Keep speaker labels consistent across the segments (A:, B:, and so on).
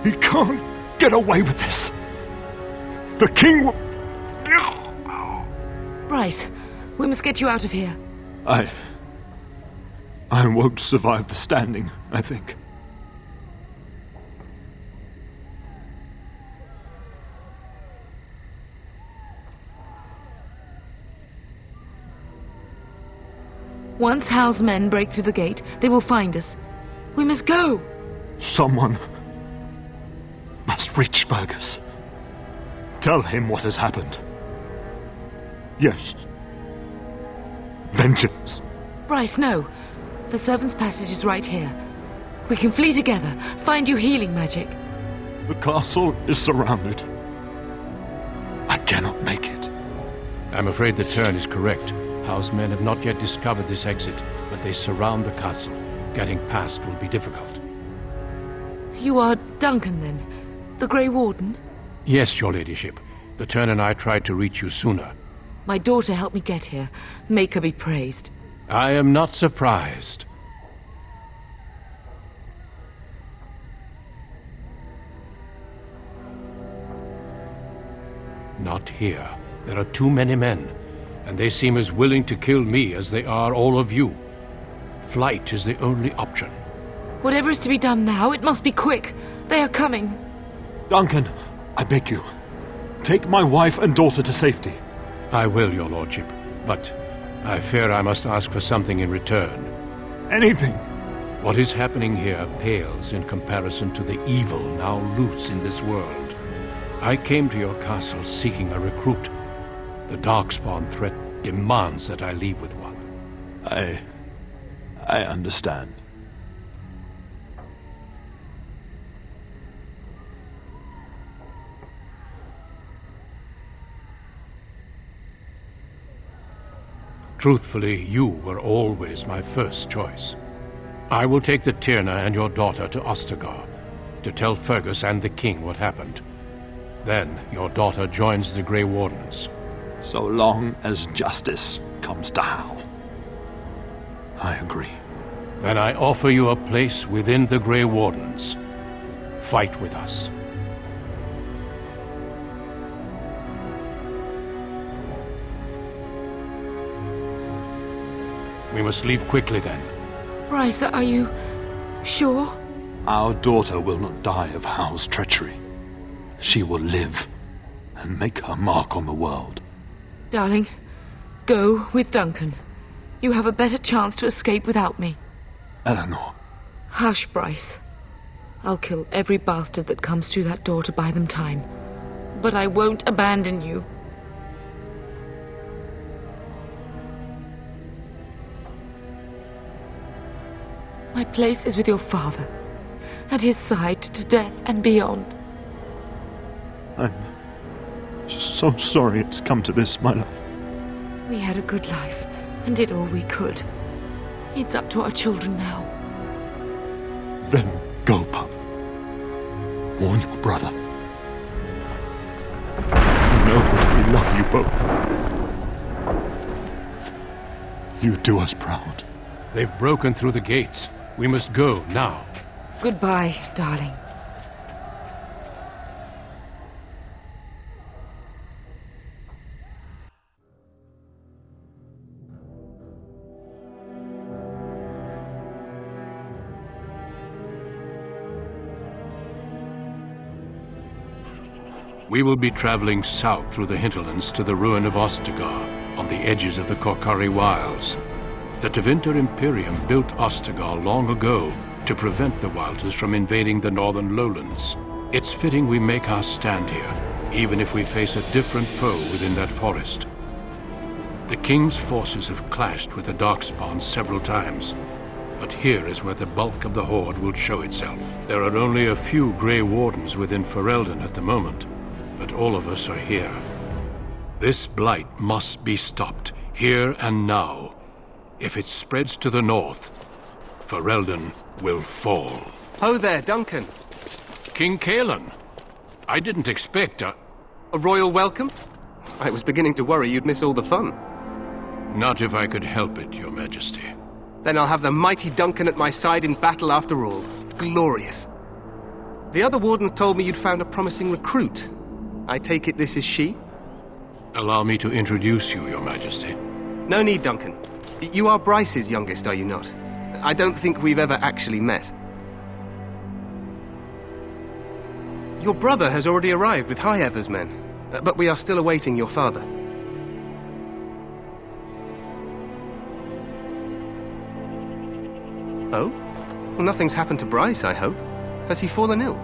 A: He can't get away with this. The king will...
B: Bryce, we must get you out of here.
A: I won't survive the standing, I think.
B: Once Howe's men break through the gate, they will find us. We must go!
A: Someone must reach Fergus. Tell him what has happened. Yes. Vengeance.
B: Bryce, no. The servants' passage is right here. We can flee together, find you healing magic.
A: The castle is surrounded. I cannot make it.
C: I'm afraid the turn is correct. Howe's men have not yet discovered this exit, but they surround the castle. Getting past will be difficult.
B: You are Duncan, then? The Grey Warden?
C: Yes, your ladyship. The turn and I tried to reach you sooner.
B: My daughter helped me get here. Make her be praised.
C: I am not surprised. Not here. There are too many men, and they seem as willing to kill me as they are all of you. Flight is the only option.
B: Whatever is to be done now, it must be quick. They are coming.
A: Duncan, I beg you, take my wife and daughter to safety.
C: I will, your lordship, but I fear I must ask for something in return.
A: Anything.
C: What is happening here pales in comparison to the evil now loose in this world. I came to your castle seeking a recruit. The Darkspawn threat demands that I leave with one.
A: I understand.
C: Truthfully, you were always my first choice. I will take the Tyrna and your daughter to Ostagar, to tell Fergus and the king what happened. Then your daughter joins the Grey Wardens.
A: So long as justice comes to Howe. I agree.
C: Then I offer you a place within the Grey Wardens. Fight with us. We must leave quickly, then.
B: Bryce, are you sure?
A: Our daughter will not die of Howe's treachery. She will live and make her mark on the world.
B: Darling, go with Duncan. You have a better chance to escape without me.
A: Eleanor.
B: Hush, Bryce. I'll kill every bastard that comes through that door to buy them time. But I won't abandon you. My place is with your father, at his side to death and beyond.
A: I'm so sorry it's come to this, my love.
B: We had a good life and did all we could. It's up to our children now.
A: Then go, pup. Warn your brother. Know that we love you both. You do us proud.
C: They've broken through the gates. We must go now.
B: Goodbye, darling.
C: We will be traveling south through the hinterlands to the ruin of Ostagar, on the edges of the Korcari Wilds. The Tevinter Imperium built Ostagar long ago to prevent the Wilders from invading the northern lowlands. It's fitting we make our stand here, even if we face a different foe within that forest. The King's forces have clashed with the Darkspawn several times, but here is where the bulk of the Horde will show itself. There are only a few Grey Wardens within Ferelden at the moment, but all of us are here. This blight must be stopped, here and now. If it spreads to the north, Ferelden will fall.
D: Ho there, Duncan.
C: King Cailan. I didn't expect a
D: royal welcome? I was beginning to worry you'd miss all the fun.
C: Not if I could help it, Your Majesty.
D: Then I'll have the mighty Duncan at my side in battle after all. Glorious. The other wardens told me you'd found a promising recruit. I take it this is she?
C: Allow me to introduce you, Your Majesty.
D: No need, Duncan. You are Bryce's youngest, are you not? I don't think we've ever actually met. Your brother has already arrived with High-Ever's men, but we are still awaiting your father. Oh? Well, nothing's happened to Bryce, I hope. Has he fallen ill?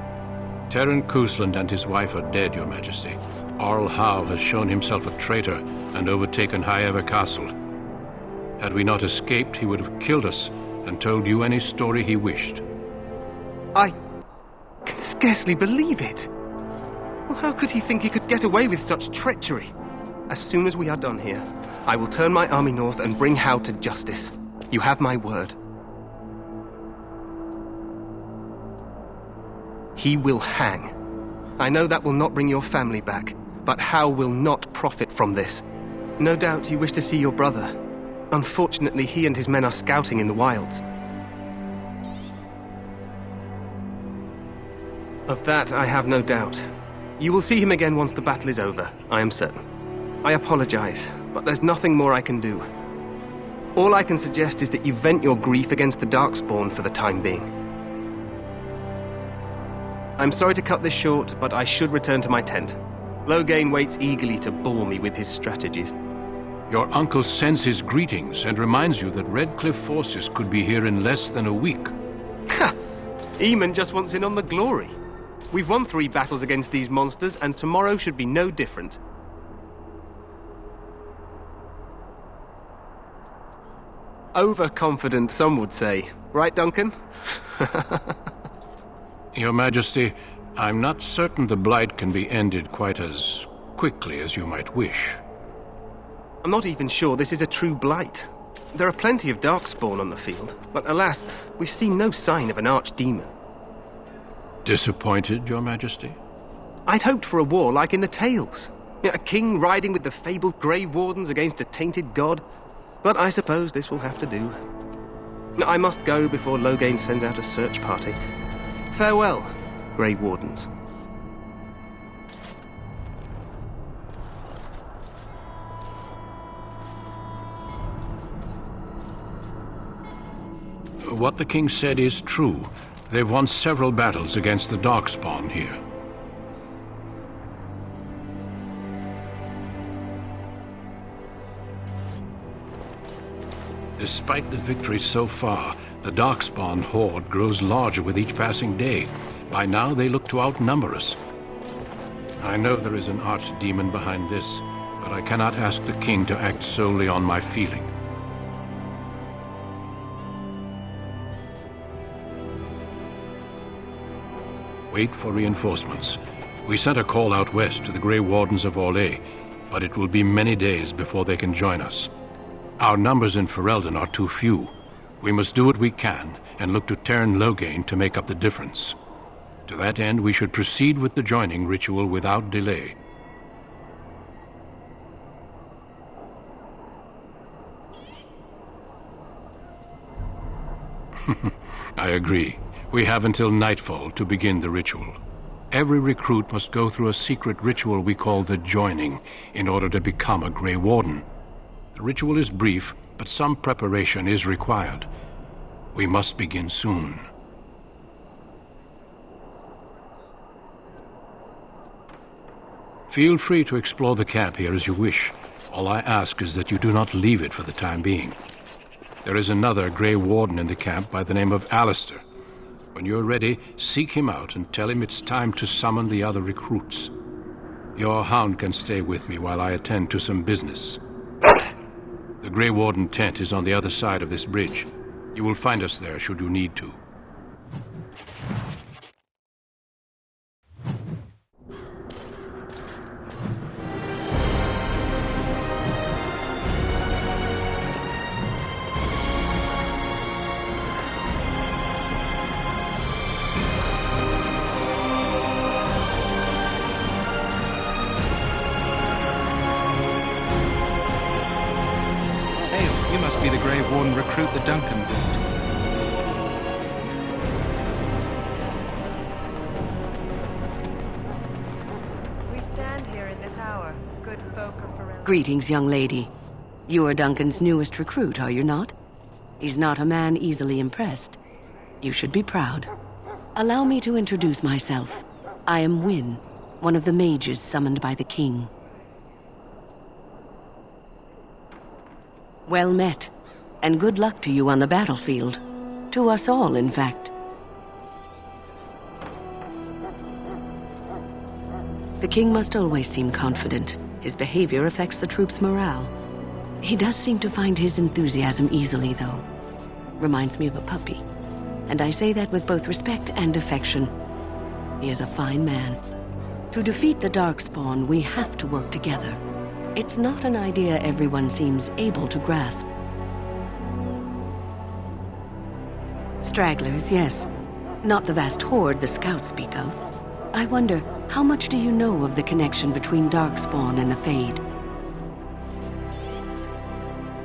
C: Terran Cousland and his wife are dead, Your Majesty. Arl Howe has shown himself a traitor and overtaken High-Ever Castle. Had we not escaped, he would have killed us and told you any story he wished.
D: I can scarcely believe it. Well, how could he think he could get away with such treachery? As soon as we are done here, I will turn my army north and bring Howe to justice. You have my word. He will hang. I know that will not bring your family back, but Howe will not profit from this. No doubt you wish to see your brother. Unfortunately, he and his men are scouting in the wilds. Of that, I have no doubt. You will see him again once the battle is over, I am certain. I apologize, but there's nothing more I can do. All I can suggest is that you vent your grief against the Darkspawn for the time being. I'm sorry to cut this short, but I should return to my tent. Loghain waits eagerly to bore me with his strategies.
C: Your uncle sends his greetings and reminds you that Redcliffe forces could be here in less than a week.
D: Ha! Eamon just wants in on the glory. We've won 3 battles against these monsters, and tomorrow should be no different. Overconfident, some would say. Right, Duncan?
C: Your Majesty, I'm not certain the Blight can be ended quite as quickly as you might wish.
D: I'm not even sure this is a true blight. There are plenty of Darkspawn on the field, but alas, we've seen no sign of an archdemon.
C: Disappointed, Your Majesty?
D: I'd hoped for a war like in the tales. A king riding with the fabled Grey Wardens against a tainted god. But I suppose this will have to do. I must go before Loghain sends out a search party. Farewell, Grey Wardens.
C: What the king said is true. They've won several battles against the Darkspawn here. Despite the victories so far, the Darkspawn horde grows larger with each passing day. By now, they look to outnumber us. I know there is an archdemon behind this, but I cannot ask the king to act solely on my feeling. Wait for reinforcements. We sent a call out west to the Grey Wardens of Orlais, but it will be many days before they can join us. Our numbers in Ferelden are too few. We must do what we can and look to Teyrn Loghain to make up the difference. To that end, we should proceed with the joining ritual without delay. I agree. We have until nightfall to begin the ritual. Every recruit must go through a secret ritual we call the Joining in order to become a Grey Warden. The ritual is brief, but some preparation is required. We must begin soon. Feel free to explore the camp here as you wish. All I ask is that you do not leave it for the time being. There is another Grey Warden in the camp by the name of Alistair. When you're ready, seek him out and tell him it's time to summon the other recruits. Your hound can stay with me while I attend to some business. The Grey Warden tent is on the other side of this bridge. You will find us there should you need to.
E: You must be the Grey Warden recruit that Duncan brought.
F: good folk of Ferelden.
G: Greetings, young lady. You are Duncan's newest recruit, are you not? He's not a man easily impressed. You should be proud. Allow me to introduce myself. I am Wynne, one of the mages summoned by the king. Well met, and good luck to you on the battlefield. To us all, in fact. The king must always seem confident. His behavior affects the troops' morale. He does seem to find his enthusiasm easily, though. Reminds me of a puppy. And I say that with both respect and affection. He is a fine man. To defeat the Darkspawn, we have to work together. It's not an idea everyone seems able to grasp. Stragglers, yes. Not the vast horde the scouts speak of. I wonder, how much do you know of the connection between Darkspawn and the Fade?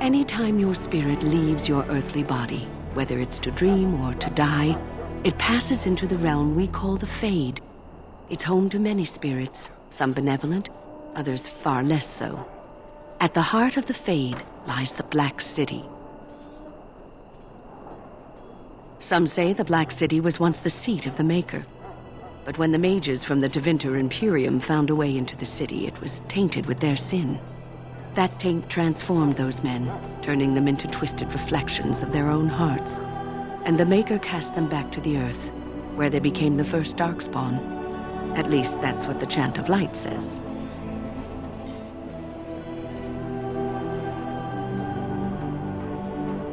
G: Anytime your spirit leaves your earthly body, whether it's to dream or to die, it passes into the realm we call the Fade. It's home to many spirits, some benevolent, others far less so. At the heart of the Fade lies the Black City. Some say the Black City was once the seat of the Maker. But when the mages from the Tevinter Imperium found a way into the city, it was tainted with their sin. That taint transformed those men, turning them into twisted reflections of their own hearts. And the Maker cast them back to the Earth, where they became the first Darkspawn. At least that's what the Chant of Light says.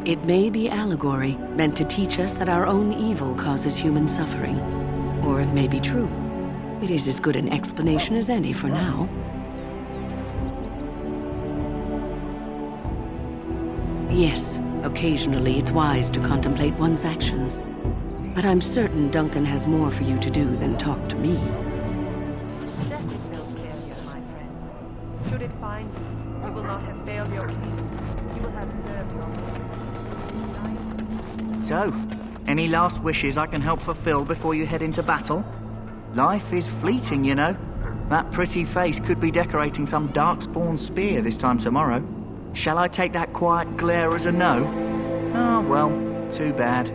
G: It may be allegory, meant to teach us that our own evil causes human suffering. Or it may be true. It is as good an explanation as any for now. Yes, occasionally it's wise to contemplate one's actions. But I'm certain Duncan has more for you to do than talk to me.
F: Death is no failure, my friends. Should it find you, you will not have failed your king. You will have served your king.
H: So, any last wishes I can help fulfill before you head into battle? Life is fleeting, you know. That pretty face could be decorating some Darkspawn spear this time tomorrow. Shall I take that quiet glare as a no? Oh, well, too bad.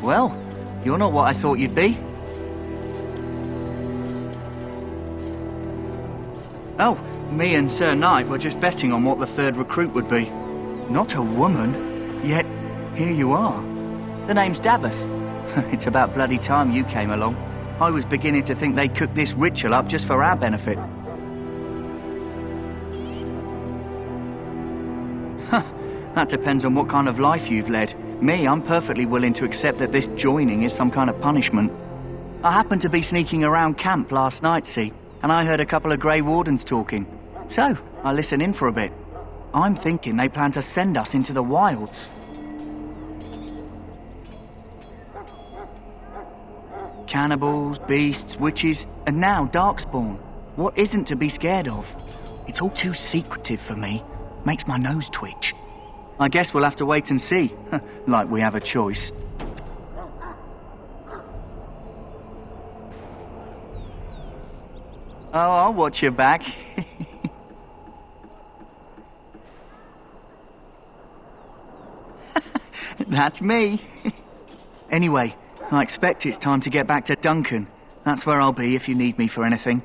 H: Well, you're not what I thought you'd be. Oh, me and Sir Knight were just betting on what the third recruit would be. Not a woman, yet here you are. The name's Daveth. It's about bloody time you came along. I was beginning to think they'd cooked this ritual up just for our benefit. That depends on what kind of life you've led. Me, I'm perfectly willing to accept that this joining is some kind of punishment. I happened to be sneaking around camp last night, see, and I heard a couple of Grey Wardens talking. So, I listened in for a bit. I'm thinking they plan to send us into the wilds. Cannibals, beasts, witches, and now Darkspawn. What isn't to be scared of? It's all too secretive for me. Makes my nose twitch. I guess we'll have to wait and see, like we have a choice. Oh, I'll watch your back. That's me. Anyway, I expect it's time to get back to Duncan. That's where I'll be if you need me for anything.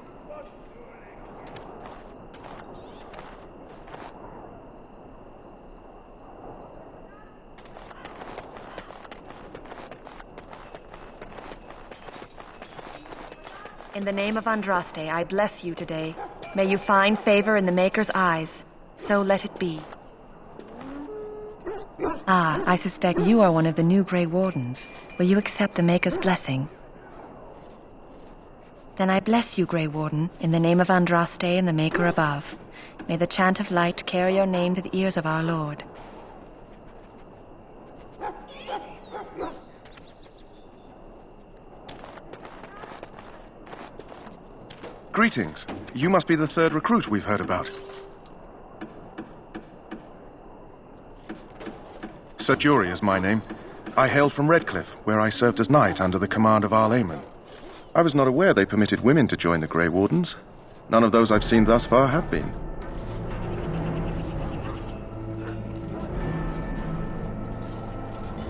F: In the name of Andraste, I bless you today. May you find favor in the Maker's eyes. So let it be. Ah, I suspect you are one of the new Grey Wardens. Will you accept the Maker's blessing? Then I bless you, Grey Warden, in the name of Andraste and the Maker above. May the Chant of Light carry your name to the ears of our Lord.
I: Greetings. You must be the third recruit we've heard about. Sir Jury is my name. I hail from Redcliffe, where I served as knight under the command of Arl Eamon. I was not aware they permitted women to join the Grey Wardens. None of those I've seen thus far have been.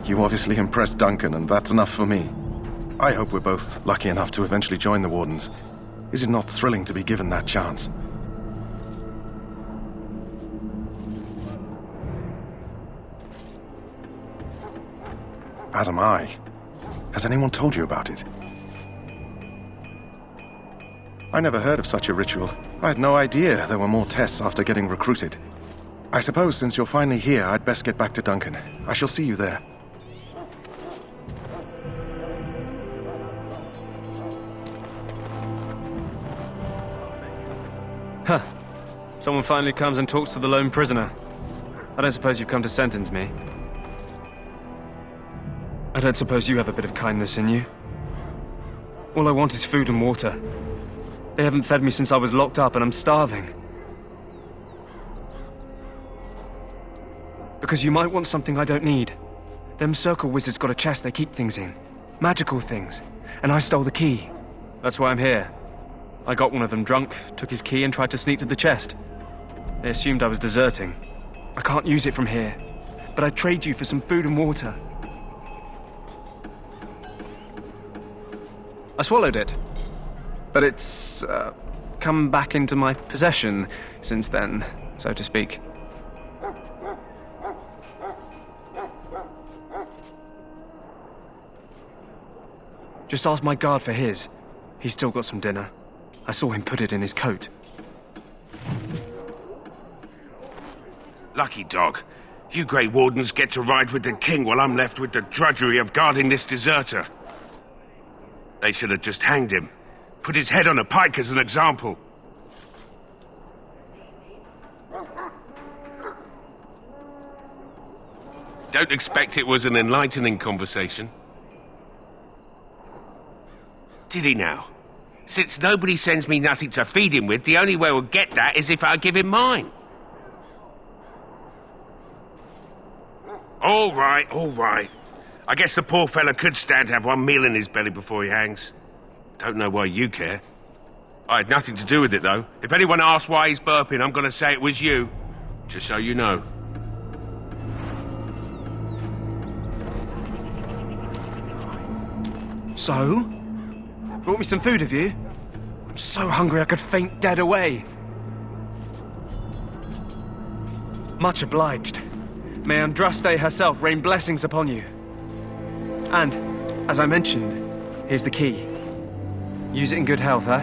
I: You obviously impressed Duncan, and that's enough for me. I hope we're both lucky enough to eventually join the Wardens. Is it not thrilling to be given that chance? As am I. Has anyone told you about it? I never heard of such a ritual. I had no idea there were more tests after getting recruited. I suppose since you're finally here, I'd best get back to Duncan. I shall see you there.
E: Huh. Someone finally comes and talks to the lone prisoner. I don't suppose you've come to sentence me. I don't suppose you have a bit of kindness in you. All I want is food and water. They haven't fed me since I was locked up and I'm starving. Because you might want something I don't need. Them circle wizards got a chest they keep things in. Magical things. And I stole the key. That's why I'm here. I got one of them drunk, took his key and tried to sneak to the chest. They assumed I was deserting. I can't use it from here. But I'd trade you for some food and water. I swallowed it. But it's come back into my possession since then, so to speak. Just ask my guard for his. He's still got some dinner. I saw him put it in his coat.
J: Lucky dog. You Grey Wardens get to ride with the king while I'm left with the drudgery of guarding this deserter. They should have just hanged him. Put his head on a pike as an example. Don't expect it was an enlightening conversation. Did he now? Since nobody sends me nothing to feed him with, the only way we'll get that is if I give him mine. All right, all right. I guess the poor fella could stand to have one meal in his belly before he hangs. Don't know why you care. I had nothing to do with it, though. If anyone asks why he's burping, I'm gonna say it was you. Just so you know.
E: So? Brought me some food, have you? I'm so hungry I could faint dead away. Much obliged. May Andraste herself rain blessings upon you. And, as I mentioned, here's the key. Use it in good health, huh?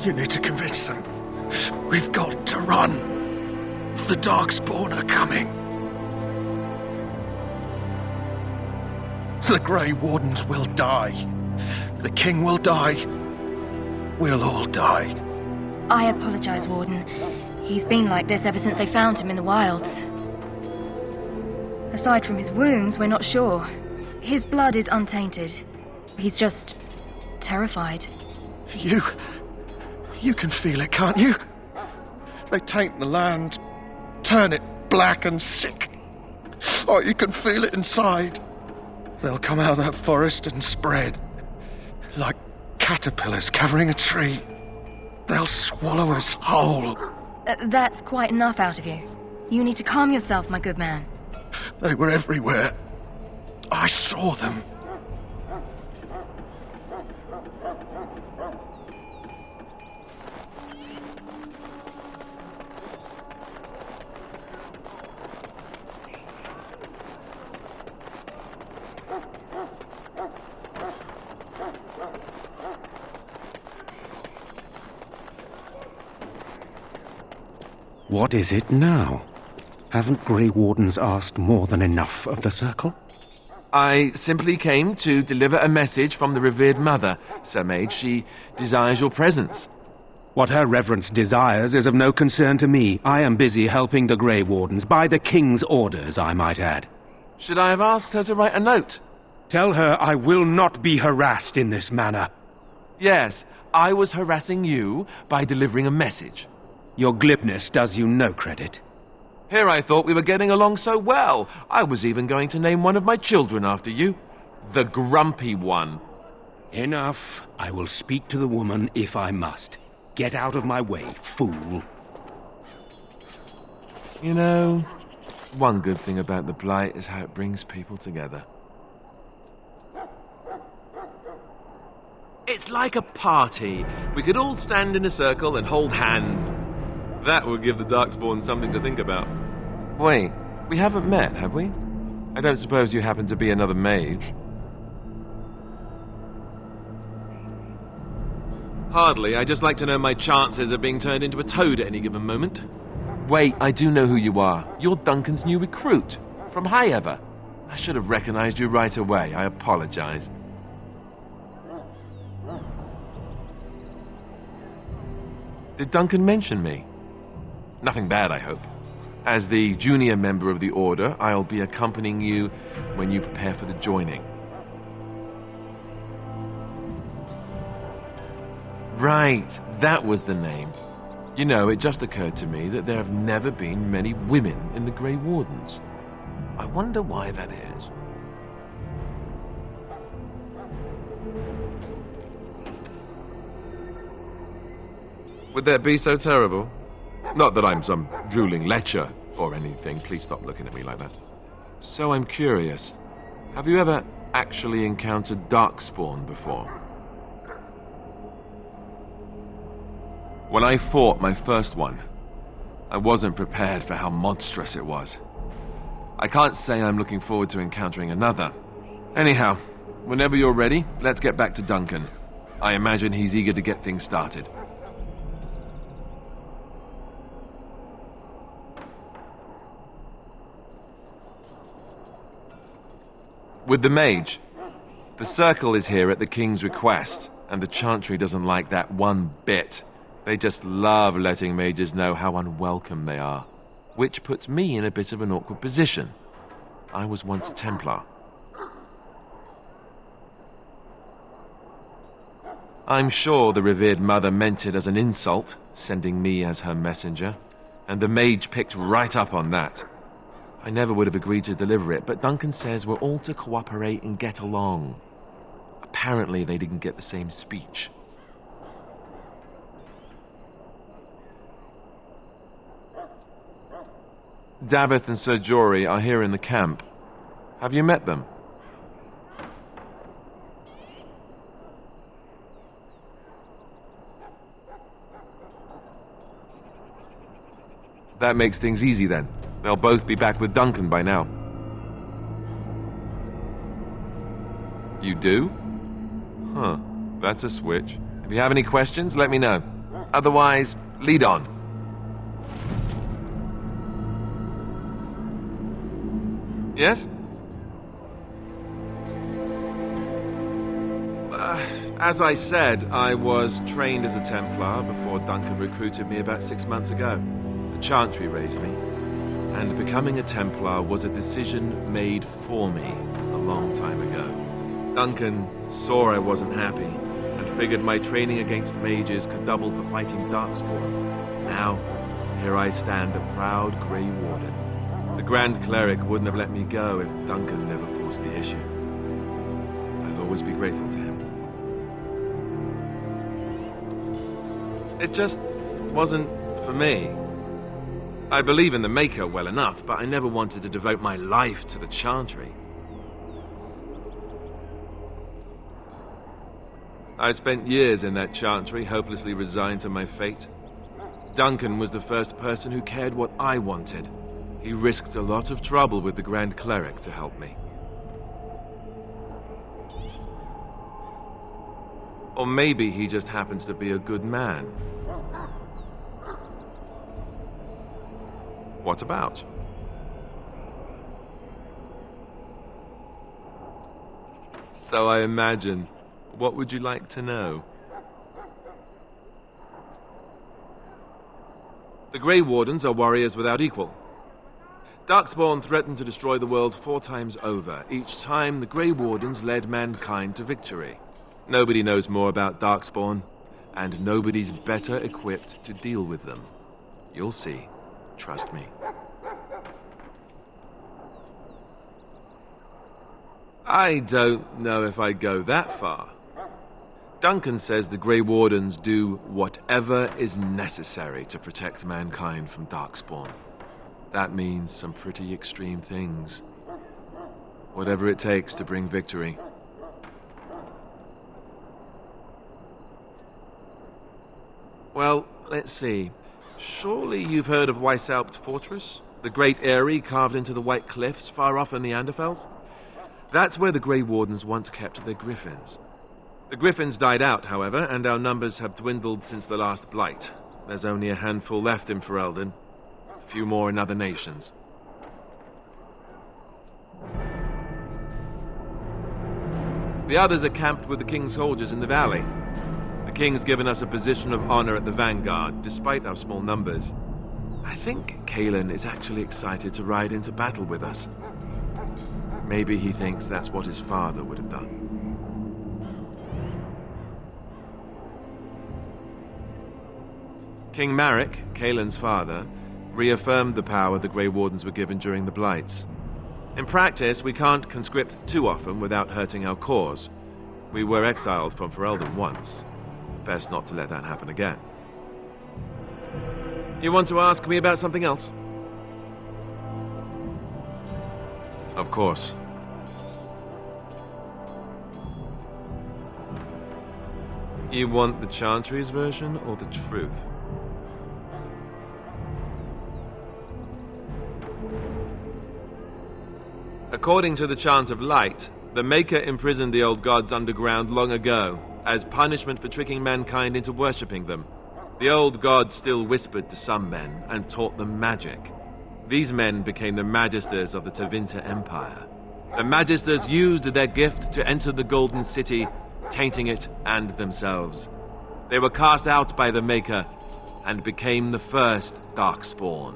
K: You need to convince them. We've got to run. The Darkspawn are coming. The Grey Wardens will die. The King will die. We'll all die.
L: I apologize, Warden. He's been like this ever since they found him in the wilds. Aside from his wounds, we're not sure. His blood is untainted. He's just terrified.
K: You can feel it, can't you? They taint the land, turn it black and sick. Oh, you can feel it inside. They'll come out of that forest and spread. Like caterpillars covering a tree. They'll swallow us whole.
L: That's quite enough out of you. You need to calm yourself, my good man.
K: They were everywhere. I saw them.
M: What is it now? Haven't Grey Wardens asked more than enough of the Circle?
N: I simply came to deliver a message from the revered mother, Sir Mage. She desires your presence.
M: What her reverence desires is of no concern to me. I am busy helping the Grey Wardens, by the King's orders, I might add.
N: Should I have asked her to write a note?
M: Tell her I will not be harassed in this manner.
N: Yes, I was harassing you by delivering a message.
M: Your glibness does you no credit.
N: Here I thought we were getting along so well. I was even going to name one of my children after you. The Grumpy One.
M: Enough. I will speak to the woman if I must. Get out of my way, fool.
N: You know, one good thing about the Blight is how it brings people together. It's like a party. We could all stand in a circle and hold hands. That would give the Darkspawn something to think about. Wait, we haven't met, have we? I don't suppose you happen to be another mage? Hardly. I just like to know my chances of being turned into a toad at any given moment. Wait, I do know who you are. You're Duncan's new recruit. From Highever. I should have recognized you right away. I apologize. Did Duncan mention me? Nothing bad, I hope. As the junior member of the Order, I'll be accompanying you when you prepare for the joining. Right, that was the name. You know, it just occurred to me that there have never been many women in the Grey Wardens. I wonder why that is. Would that be so terrible? Not that I'm some drooling lecher or anything. Please stop looking at me like that. So I'm curious. Have you ever actually encountered Darkspawn before? When I fought my first one, I wasn't prepared for how monstrous it was. I can't say I'm looking forward to encountering another. Anyhow, whenever you're ready, let's get back to Duncan. I imagine he's eager to get things started. With the mage, the circle is here at the king's request, and the Chantry doesn't like that one bit. They just love letting mages know how unwelcome they are, which puts me in a bit of an awkward position. I was once a Templar. I'm sure the revered mother meant it as an insult, sending me as her messenger, and the mage picked right up on that. I never would have agreed to deliver it, but Duncan says we're all to cooperate and get along. Apparently they didn't get the same speech. Davith and Sir Jory are here in the camp. Have you met them? That makes things easy then. They'll both be back with Duncan by now. You do? Huh. That's a switch. If you have any questions, let me know. Otherwise, lead on. Yes? As I said, I was trained as a Templar before Duncan recruited me about 6 months ago. The Chantry raised me. And becoming a Templar was a decision made for me a long time ago. Duncan saw I wasn't happy and figured my training against mages could double for fighting Darkspawn. Now, here I stand, a proud Grey Warden. The Grand Cleric wouldn't have let me go if Duncan never forced the issue. I'll always be grateful to him. It just wasn't for me. I believe in the Maker well enough, but I never wanted to devote my life to the Chantry. I spent years in that Chantry, hopelessly resigned to my fate. Duncan was the first person who cared what I wanted. He risked a lot of trouble with the Grand Cleric to help me. Or maybe he just happens to be a good man. What about? So I imagine. What would you like to know? The Grey Wardens are warriors without equal. Darkspawn threatened to destroy the world 4 times over. Each time, the Grey Wardens led mankind to victory. Nobody knows more about Darkspawn, and nobody's better equipped to deal with them. You'll see. Trust me. I don't know if I'd go that far. Duncan says the Grey Wardens do whatever is necessary to protect mankind from Darkspawn. That means some pretty extreme things. Whatever it takes to bring victory. Well, let's see. Surely you've heard of Weishaupt Fortress? The great eyrie carved into the White Cliffs far off in the Anderfels? That's where the Grey Wardens once kept their griffins. The griffins died out, however, and our numbers have dwindled since the last blight. There's only a handful left in Ferelden. A few more in other nations. The others are camped with the King's soldiers in the valley. The King's given us a position of honor at the vanguard, despite our small numbers. I think Cailan is actually excited to ride into battle with us. Maybe he thinks that's what his father would have done. King Marek, Cailan's father, reaffirmed the power the Grey Wardens were given during the Blights. In practice, we can't conscript too often without hurting our cause. We were exiled from Ferelden once. Best not to let that happen again. You want to ask me about something else? Of course. You want the Chantry's version or the truth? According to the Chant of Light, the Maker imprisoned the old gods underground long ago, as punishment for tricking mankind into worshipping them. The old gods still whispered to some men and taught them magic. These men became the Magisters of the Tevinter Empire. The Magisters used their gift to enter the Golden City, tainting it and themselves. They were cast out by the Maker and became the first Darkspawn.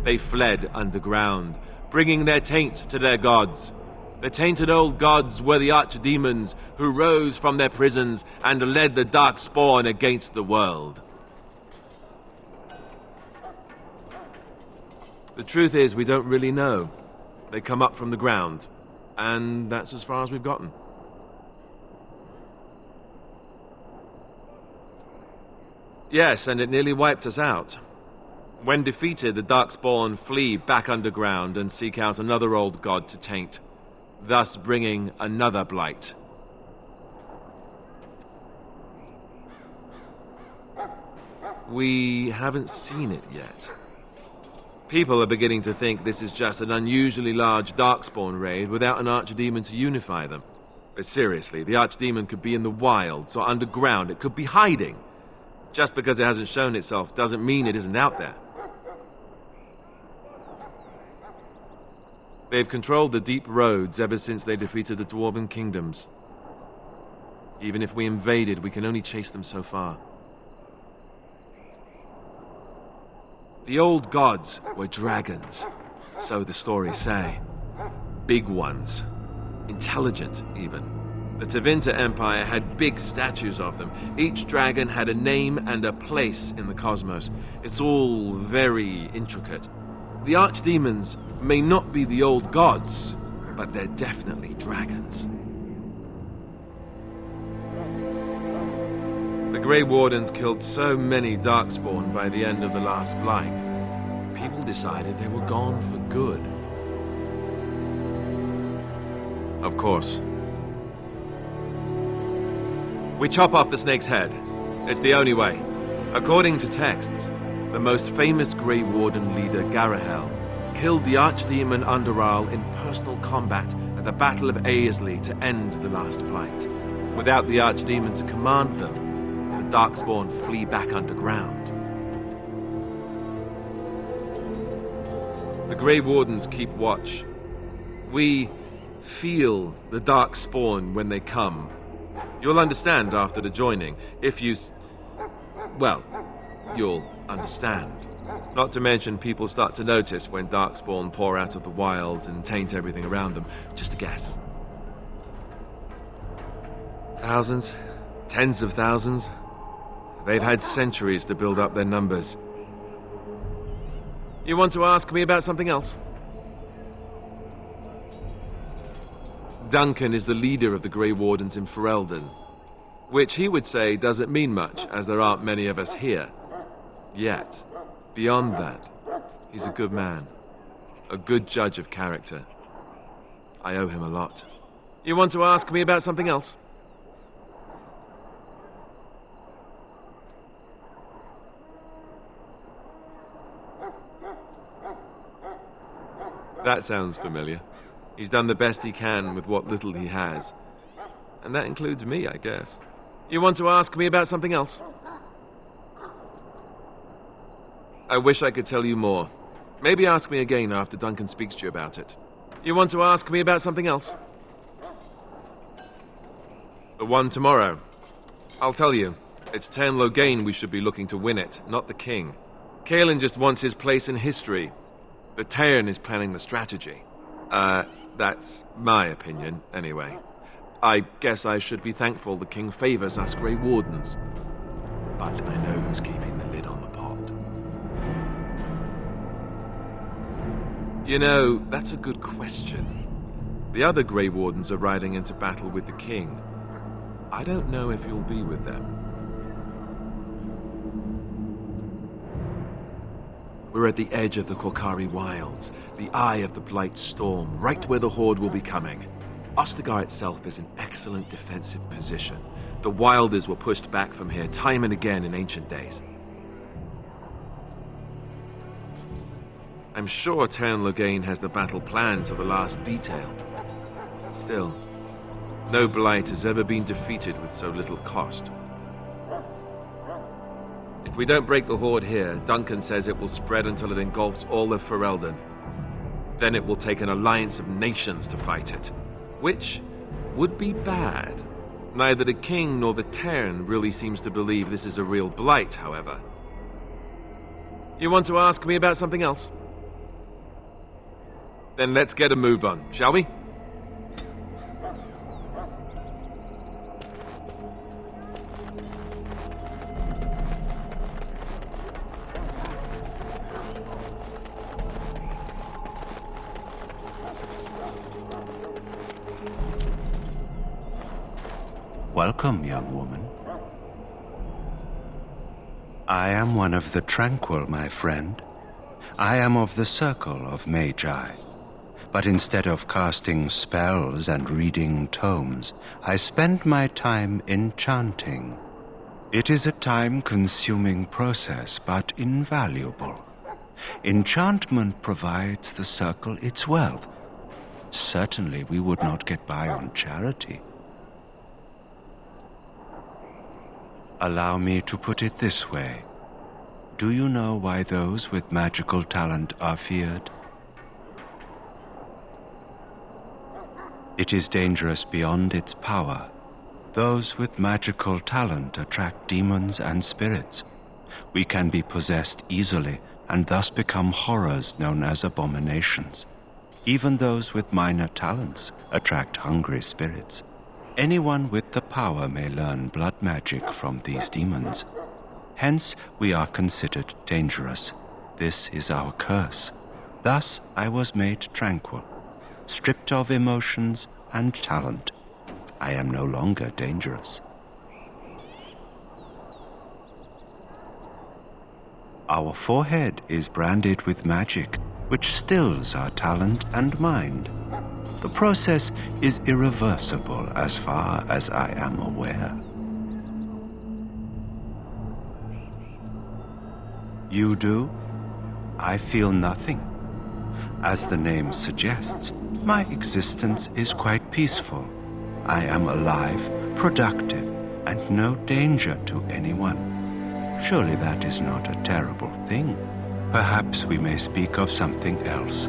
N: They fled underground, bringing their taint to their gods. The tainted old gods were the archdemons who rose from their prisons and led the Darkspawn against the world. The truth is, we don't really know. They come up from the ground, and that's as far as we've gotten. Yes, and it nearly wiped us out. When defeated, the Darkspawn flee back underground and seek out another old god to taint, thus bringing another blight. We haven't seen it yet. People are beginning to think this is just an unusually large Darkspawn raid without an archdemon to unify them. But seriously, the archdemon could be in the wilds or underground. It could be hiding. Just because it hasn't shown itself doesn't mean it isn't out there. They've controlled the deep roads ever since they defeated the Dwarven kingdoms. Even if we invaded, we can only chase them so far. The old gods were dragons, so the stories say. Big ones. Intelligent, even. The Tevinter Empire had big statues of them. Each dragon had a name and a place in the cosmos. It's all very intricate. The archdemons may not be the old gods, but they're definitely dragons. The Grey Wardens killed so many Darkspawn by the end of the last Blight. People decided they were gone for good. Of course. We chop off the snake's head. It's the only way. According to texts, the most famous Grey Warden leader, Garahel, killed the archdemon Underal in personal combat at the Battle of Aesley to end the last Blight. Without the archdemon to command them, the Darkspawn flee back underground. The Grey Wardens keep watch. We feel the Darkspawn when they come. You'll understand after the joining, if you... well, you'll understand. Not to mention people start to notice when Darkspawn pour out of the wilds and taint everything around them. Just a guess. Thousands? Tens of thousands? They've had centuries to build up their numbers. You want to ask me about something else? Duncan is the leader of the Grey Wardens in Ferelden, which he would say doesn't mean much, as there aren't many of us here. Yet, beyond that, he's a good man, a good judge of character. I owe him a lot. You want to ask me about something else? That sounds familiar. He's done the best he can with what little he has. And that includes me, I guess. You want to ask me about something else? I wish I could tell you more. Maybe ask me again after Duncan speaks to you about it. You want to ask me about something else? The one tomorrow. I'll tell you. It's Tern Loghain we should be looking to win it, not the king. Caelan just wants his place in history. The Tern is planning the strategy. That's my opinion, anyway. I guess I should be thankful the king favors us Grey Wardens. But I know who's keeping the lid on the pot. You know, that's a good question. The other Grey Wardens are riding into battle with the king. I don't know if you'll be with them. We're at the edge of the Korcari Wilds, the eye of the Blight Storm, right where the Horde will be coming. Ostagar itself is an excellent defensive position. The Wilders were pushed back from here time and again in ancient days. I'm sure Tern Loghain has the battle planned to the last detail. Still, no Blight has ever been defeated with so little cost. If we don't break the Horde here, Duncan says it will spread until it engulfs all of Ferelden. Then it will take an alliance of nations to fight it, which would be bad. Neither the king nor the Tern really seems to believe this is a real blight, however. You want to ask me about something else? Then let's get a move on, shall we?
O: Welcome, young woman. I am one of the Tranquil, my friend. I am of the Circle of Magi. But instead of casting spells and reading tomes, I spend my time enchanting. It is a time-consuming process, but invaluable. Enchantment provides the Circle its wealth. Certainly we would not get by on charity. Allow me to put it this way. Do you know why those with magical talent are feared? It is dangerous beyond its power. Those with magical talent attract demons and spirits. We can be possessed easily and thus become horrors known as abominations. Even those with minor talents attract hungry spirits. Anyone with the power may learn blood magic from these demons. Hence, we are considered dangerous. This is our curse. Thus, I was made tranquil, stripped of emotions and talent. I am no longer dangerous. Our forehead is branded with magic, which stills our talent and mind. The process is irreversible as far as I am aware. You do? I feel nothing. As the name suggests, my existence is quite peaceful. I am alive, productive, and no danger to anyone. Surely that is not a terrible thing. Perhaps we may speak of something else.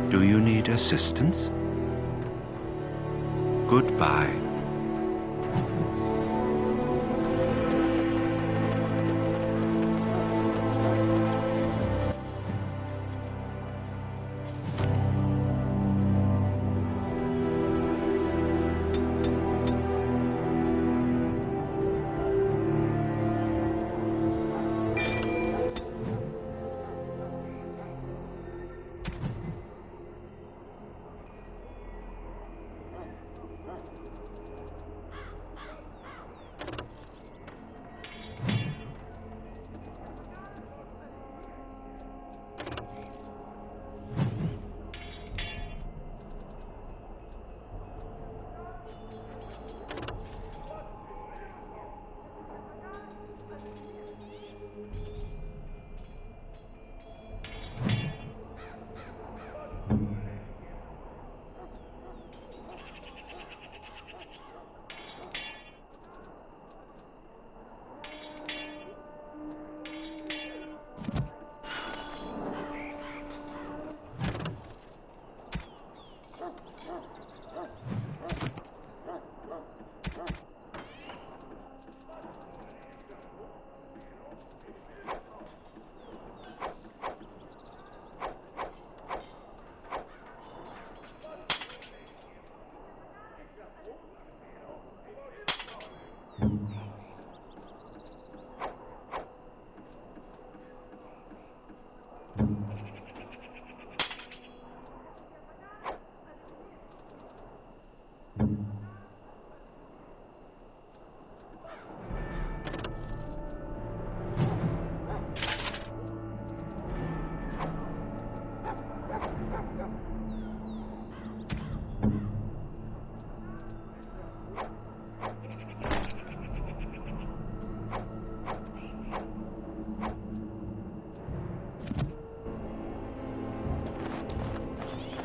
O: Do you need assistance? Goodbye.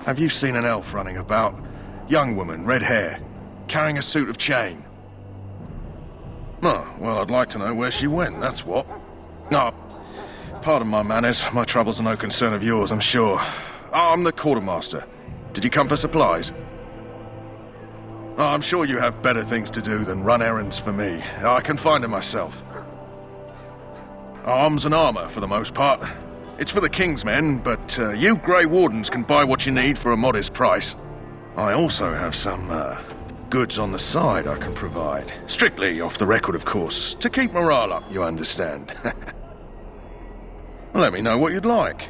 K: Have you seen an elf running about? Young woman, red hair, carrying a suit of chain. Oh, well, I'd like to know where she went, that's what. No, pardon my manners. My troubles are no concern of yours, I'm sure. I'm the quartermaster. Did you come for supplies? Oh, I'm sure you have better things to do than run errands for me. I can find them myself. Arms and armor, for the most part. It's for the King's men, but you Grey Wardens can buy what you need for a modest price. I also have some goods on the side I can provide. Strictly off the record, of course. To keep morale up, you understand. Let me know what you'd like.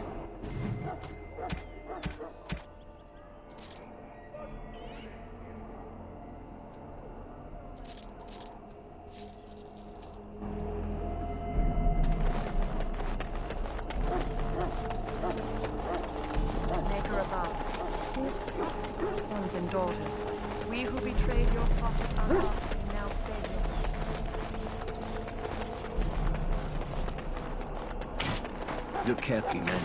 F: Maker above. Sons and daughters, we who betrayed your prophet are now failure.
P: Look carefully, men.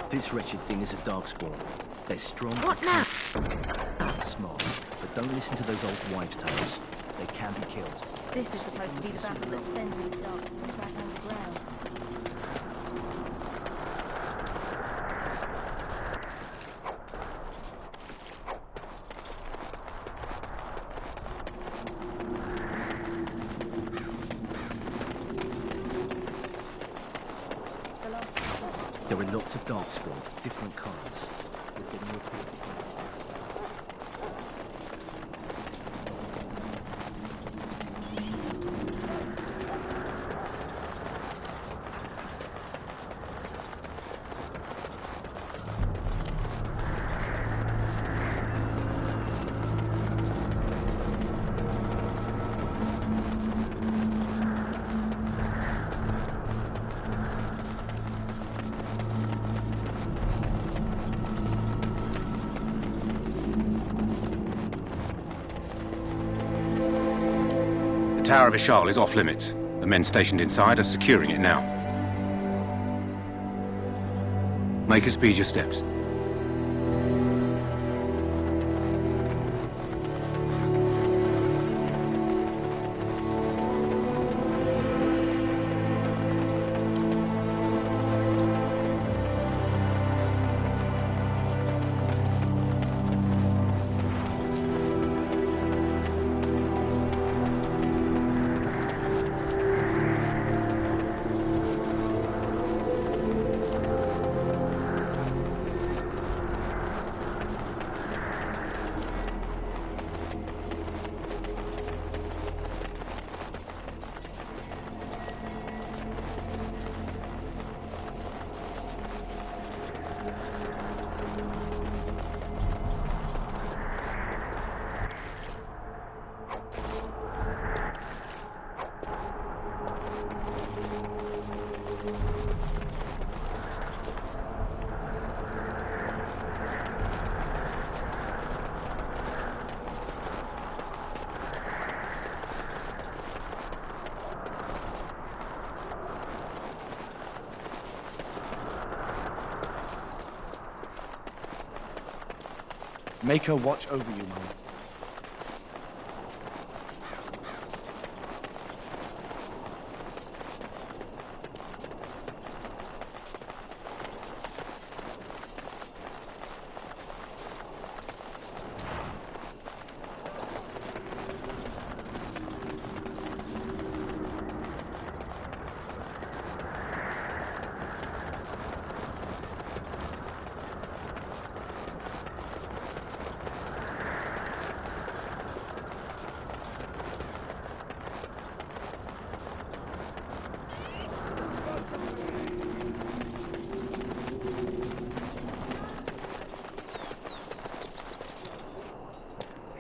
P: This wretched thing is a darkspawn. They're strong.
F: What now?
P: And smart, but don't listen to those old wives' tales. They can be killed.
L: This is supposed to be the battle that sends me darkspawn back underground.
P: There are lots of darkspawn, different kinds. We're getting reported.
M: The Tower of Ishal is off limits. The men stationed inside are securing it now. Make her speed your steps.
P: Make her watch over you, Mum.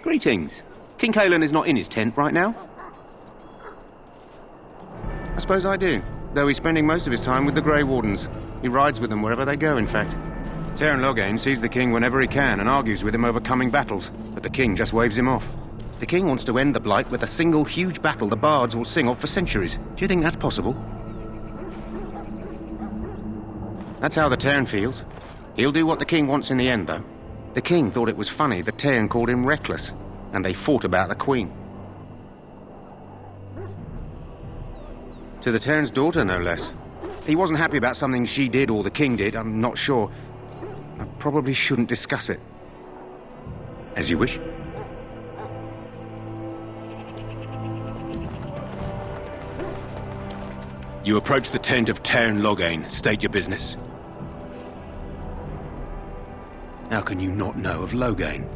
M: Greetings. King Cailan is not in his tent right now? I suppose I do, though he's spending most of his time with the Grey Wardens. He rides with them wherever they go, in fact. Teyrn Loghain sees the king whenever he can and argues with him over coming battles, but the king just waves him off. The king wants to end the Blight with a single huge battle the bards will sing of for centuries. Do you think that's possible? That's how the Teyrn feels. He'll do what the king wants in the end, though. The king thought it was funny that Teyrn called him reckless, and they fought about the queen. To the Teyrn's daughter, no less. He wasn't happy about something she did or the king did, I'm not sure. I probably shouldn't discuss it. As you wish. You approach the tent of Teyrn Loghain. State your business. How can you not know of Loghain?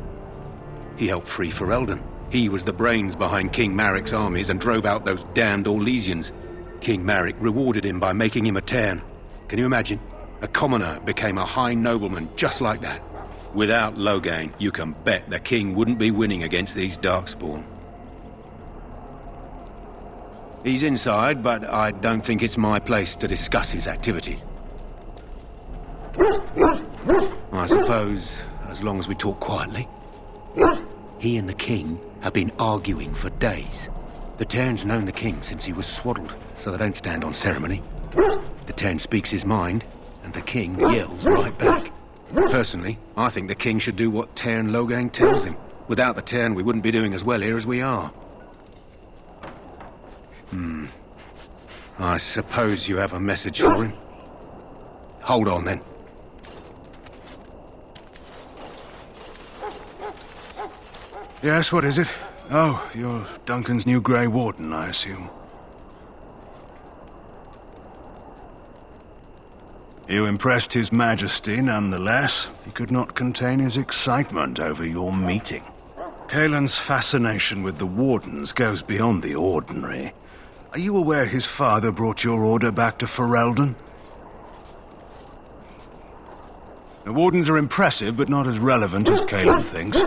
M: He helped free Ferelden. He was the brains behind King Maric's armies and drove out those damned Orlesians. King Maric rewarded him by making him a Teyrn. Can you imagine? A commoner became a high nobleman just like that. Without Loghain, you can bet the king wouldn't be winning against these Darkspawn. He's inside, but I don't think it's my place to discuss his activities. I suppose, as long as we talk quietly. He and the king have been arguing for days. The Teyrn's known the king since he was swaddled, so they don't stand on ceremony. The Teyrn speaks his mind, and the king yells right back. Personally, I think the king should do what Teyrn Loghain tells him. Without the Teyrn, we wouldn't be doing as well here as we are. I suppose you have a message for him. Hold on, then.
C: Yes, what is it? Oh, you're Duncan's new Grey Warden, I assume. You impressed His Majesty, nonetheless. He could not contain his excitement over your meeting. Cailan's fascination with the Wardens goes beyond the ordinary. Are you aware his father brought your order back to Ferelden? The Wardens are impressive, but not as relevant as Cailan thinks.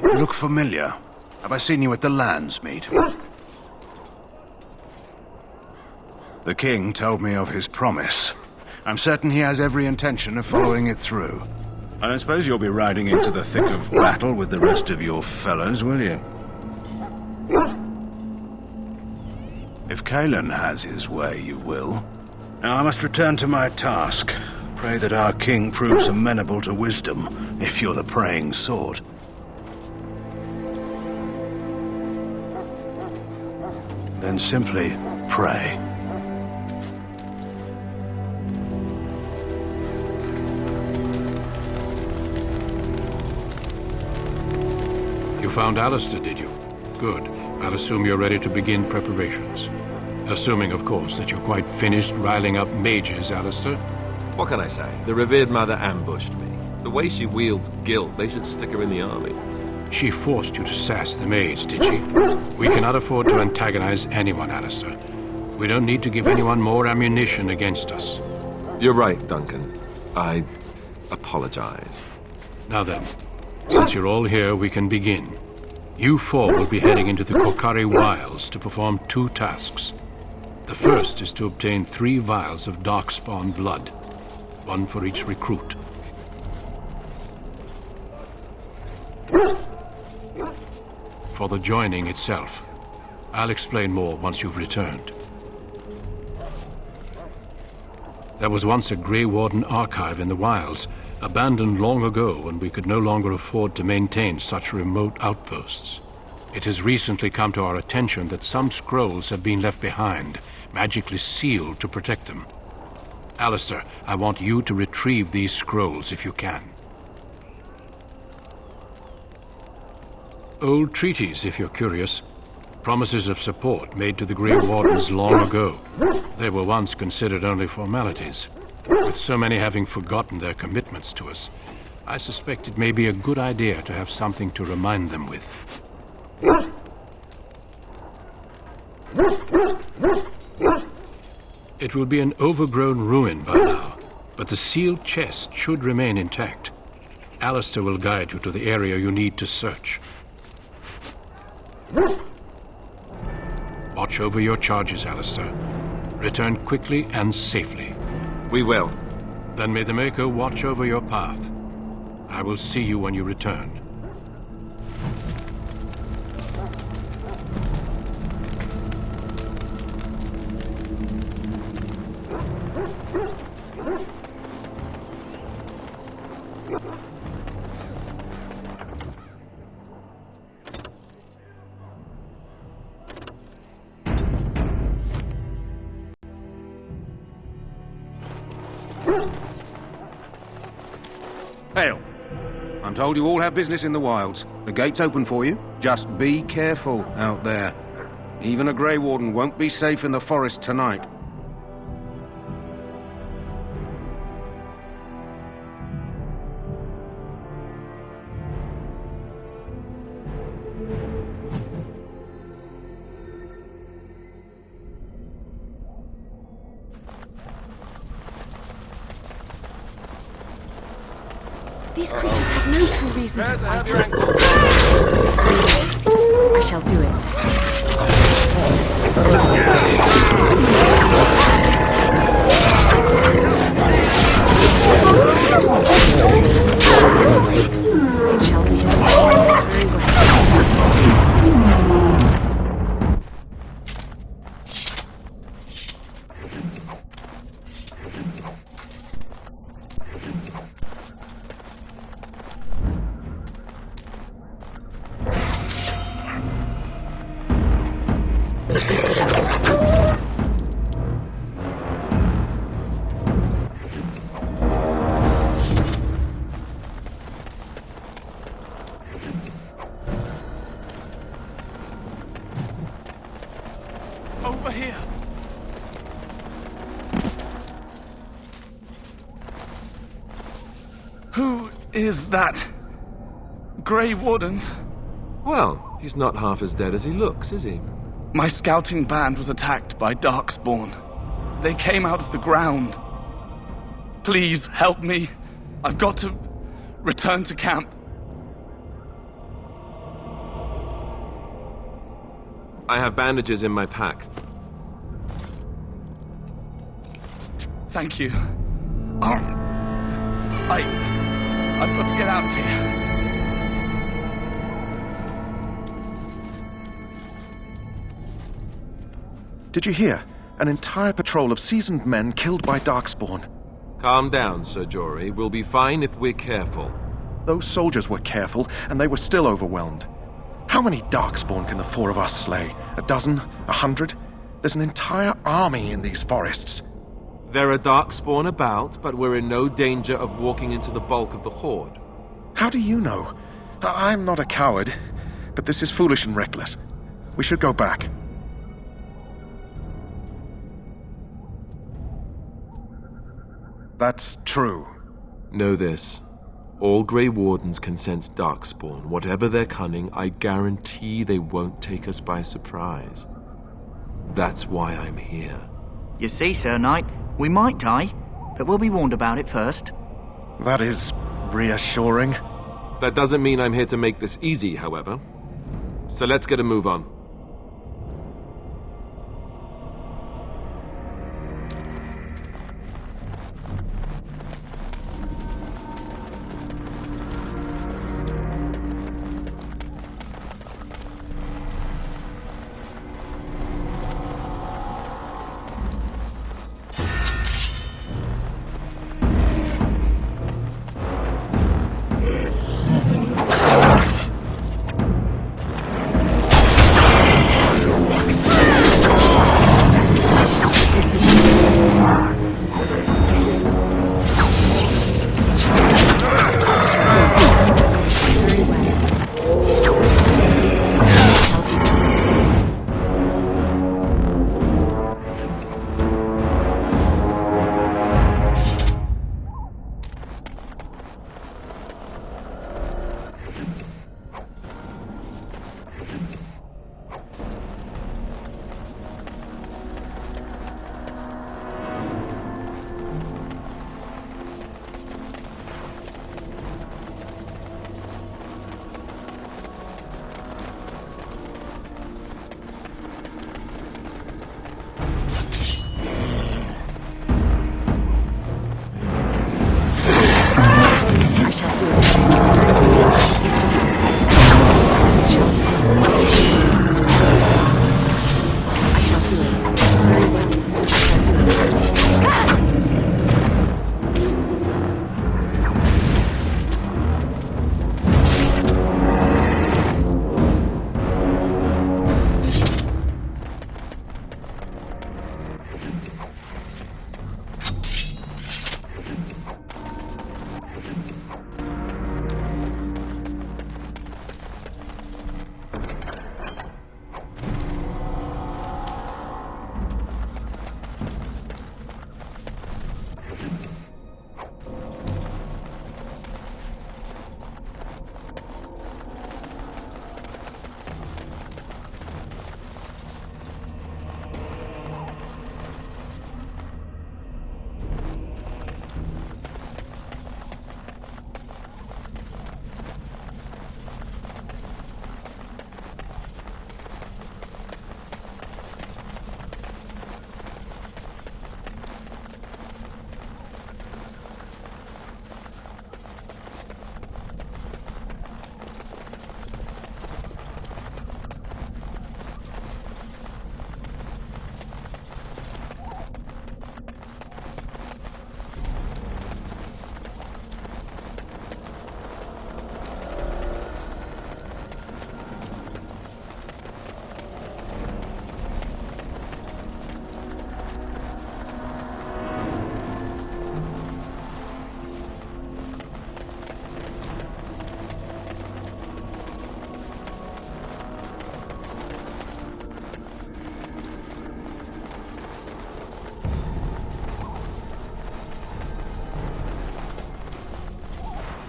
C: You look familiar. Have I seen you at the Landsmeet? The king told me of his promise. I'm certain he has every intention of following it through. I don't suppose you'll be riding into the thick of battle with the rest of your fellows, will you? If Cailan has his way, you will. Now I must return to my task. Pray that our king proves amenable to wisdom, if you're the praying sort. Then simply pray. You found Alistair, did you? Good. I'll assume you're ready to begin preparations. Assuming, of course, that you're quite finished riling up mages, Alistair.
N: What can I say? The revered mother ambushed me. The way she wields guilt, they should stick her in the army.
C: She forced you to sass the mage, did she? We cannot afford to antagonize anyone, Alistair. We don't need to give anyone more ammunition against us.
N: You're right, Duncan. I apologize.
C: Now then, since you're all here, we can begin. You four will be heading into the Korcari Wilds to perform 2 tasks. The first is to obtain 3 vials of Darkspawn blood, 1 for each recruit. For the joining itself, I'll explain more once you've returned. There was once a Grey Warden archive in the wilds, abandoned long ago when we could no longer afford to maintain such remote outposts. It has recently come to our attention that some scrolls have been left behind, magically sealed to protect them. Alistair, I want you to retrieve these scrolls if you can. Old treaties, if you're curious. Promises of support made to the Grey Wardens long ago. They were once considered only formalities. With so many having forgotten their commitments to us, I suspect it may be a good idea to have something to remind them with. It will be an overgrown ruin by now, but the sealed chest should remain intact. Alistair will guide you to the area you need to search. Watch over your charges, Alistair. Return quickly and safely.
N: We will.
C: Then may the Maker watch over your path. I will see you when you return.
M: Hell. I'm told you all have business in the wilds. The gate's open for you. Just be careful out there. Even a Grey Warden won't be safe in the forest tonight.
Q: These creatures have no true reason to fight us. I shall do it. It shall be done. Very well.
E: Over here. Who is that? Grey Wardens?
N: Well, he's not half as dead as he looks, is he?
E: My scouting band was attacked by Darkspawn. They came out of the ground. Please help me. I've got to return to camp.
N: I have bandages in my pack.
E: Thank you. I've got to get out of here.
I: Did you hear? An entire patrol of seasoned men killed by Darkspawn.
N: Calm down, Sir Jory. We'll be fine if we're careful.
I: Those soldiers were careful, and they were still overwhelmed. How many Darkspawn can the four of us slay? 12? 100? There's an entire army in these forests.
N: There are Darkspawn about, but we're in no danger of walking into the bulk of the Horde.
I: How do you know? I'm not a coward, but this is foolish and reckless. We should go back. That's true.
N: Know this. All Grey Wardens can sense Darkspawn. Whatever their cunning, I guarantee they won't take us by surprise. That's why I'm here.
H: You see, Sir Knight, we might die, but we'll be warned about it first.
I: That is reassuring.
N: That doesn't mean I'm here to make this easy, however. So let's get a move on.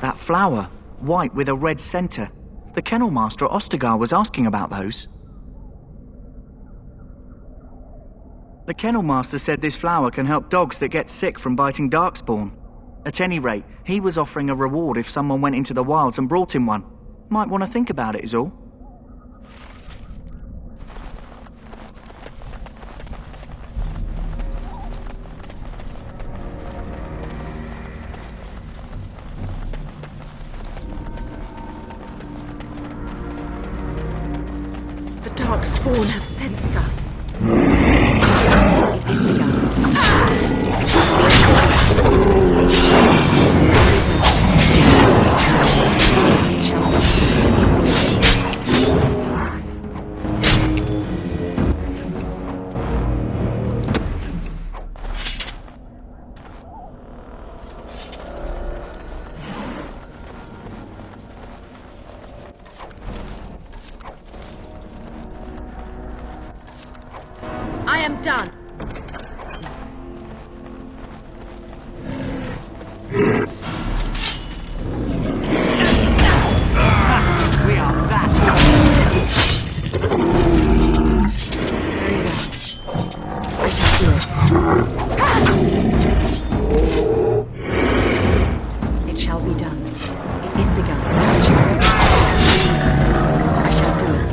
H: That flower, white with a red centre. The kennel master at Ostagar was asking about those. The kennel master said this flower can help dogs that get sick from biting darkspawn. At any rate, he was offering a reward if someone went into the wilds and brought him one. Might want to think about it is all.
B: The Darkspawn have sensed us. It is begun. It shall I am done.
H: We are that.
B: I shall do it. It shall be done. It is begun. It shall be done. I shall do it.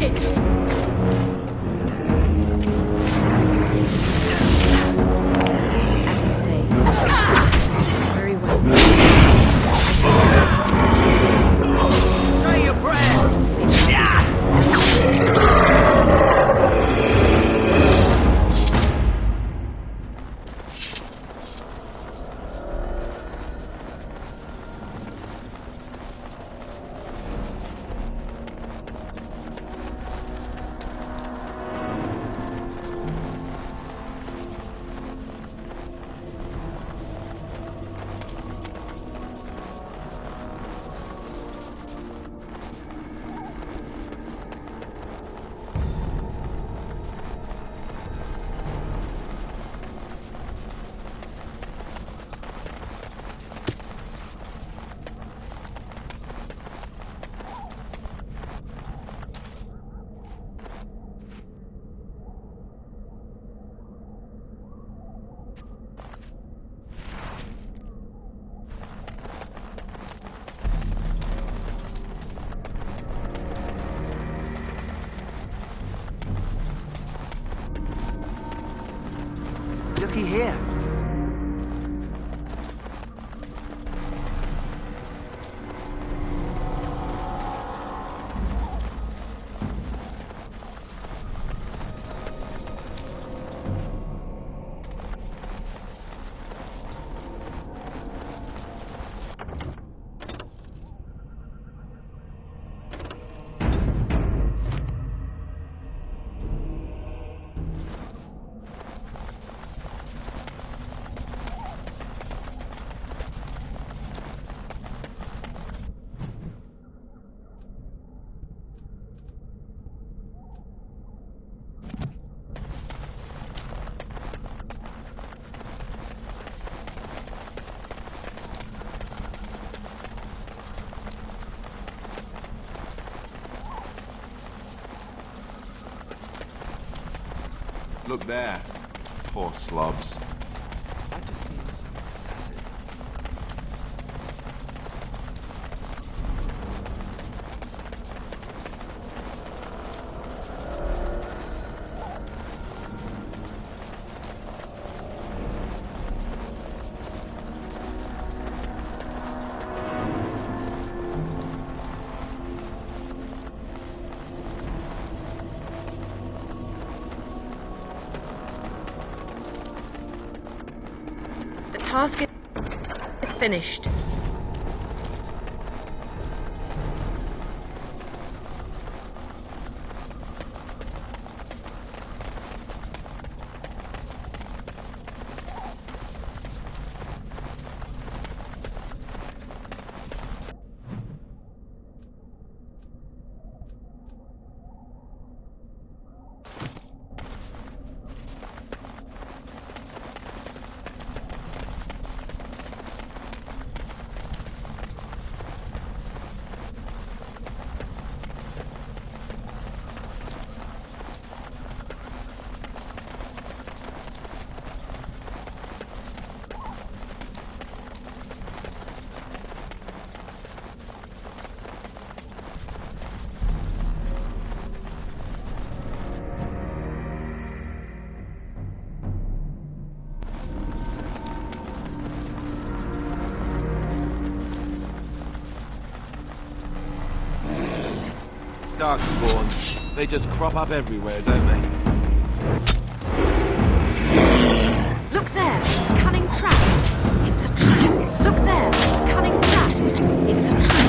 B: wreckage!
Q: As you say. Very well.
H: Say your prayers! Looky here.
N: Look there. Poor slobs. That just seems excessive.
B: The task is finished.
N: Darkspawn. They just crop up everywhere, don't they?
B: Look there! Cunning trap! It's a trap! Look there! Cunning trap! It's a trap!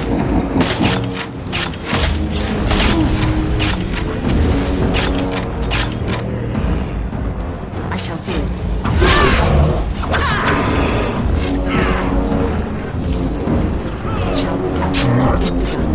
B: I shall do it. It shall be done. It is done.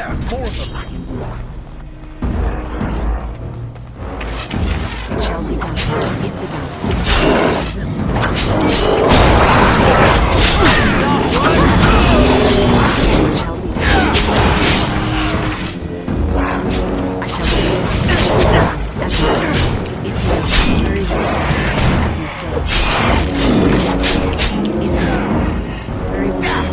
K: There! More of them!
Q: It shall be done. Is the done. It shall be done. I shall be done. As you say. It is done. Very well. As you say. It is done. Very well.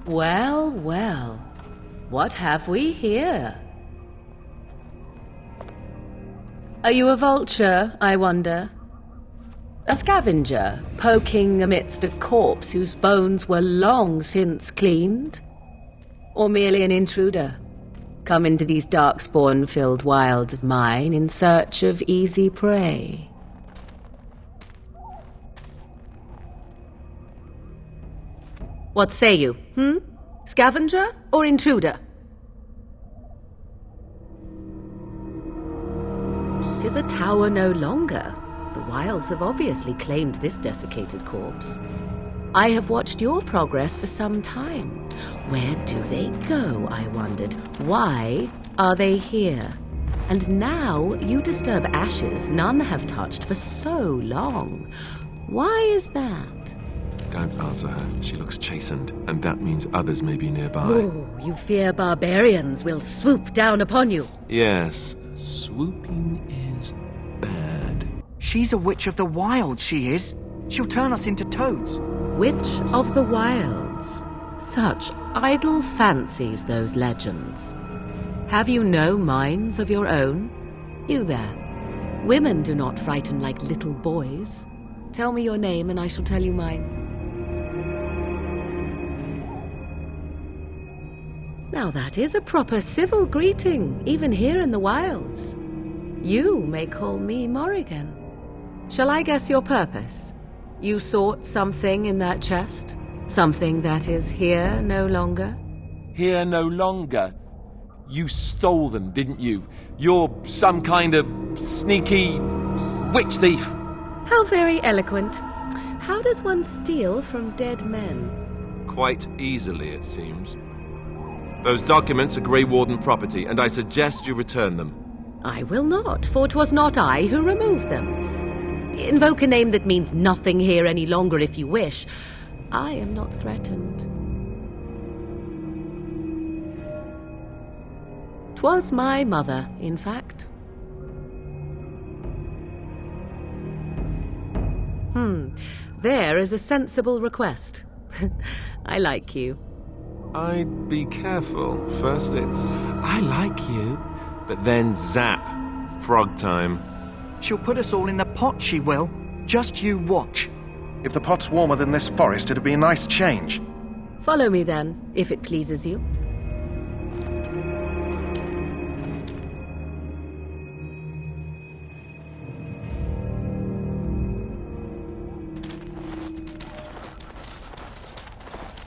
G: Well, well. What have we here? Are you a vulture, I wonder? A scavenger, poking amidst a corpse whose bones were long since cleaned? Or merely an intruder, come into these darkspawn-filled wilds of mine in search of easy prey? What say you, Scavenger or intruder? 'Tis a tower no longer. The wilds have obviously claimed this desiccated corpse. I have watched your progress for some time. Where do they go, I wondered? Why are they here? And now you disturb ashes none have touched for so long. Why is that?
N: Don't answer her. She looks chastened, and that means others may be nearby.
G: Oh, you fear barbarians will swoop down upon you.
N: Yes, swooping is bad.
H: She's a witch of the wilds, she is. She'll turn us into toads.
G: Witch of the wilds. Such idle fancies, those legends. Have you no minds of your own? You there. Women do not frighten like little boys. Tell me your name and I shall tell you mine. Now that is a proper civil greeting, even here in the wilds. You may call me Morrigan. Shall I guess your purpose? You sought something in that chest? Something that is here no longer?
N: Here no longer? You stole them, didn't you? You're some kind of sneaky witch thief.
G: How very eloquent. How does one steal from dead men?
N: Quite easily, it seems. Those documents are Grey Warden property, and I suggest you return them.
G: I will not, for 'twas not I who removed them. Invoke a name that means nothing here any longer if you wish. I am not threatened. 'Twas my mother, in fact. There is a sensible request. I like you.
N: I'd be careful. First it's, I like you, but then zap. Frog time.
H: She'll put us all in the pot, she will. Just you watch.
I: If the pot's warmer than this forest, it'd be a nice change.
G: Follow me then, if it pleases you.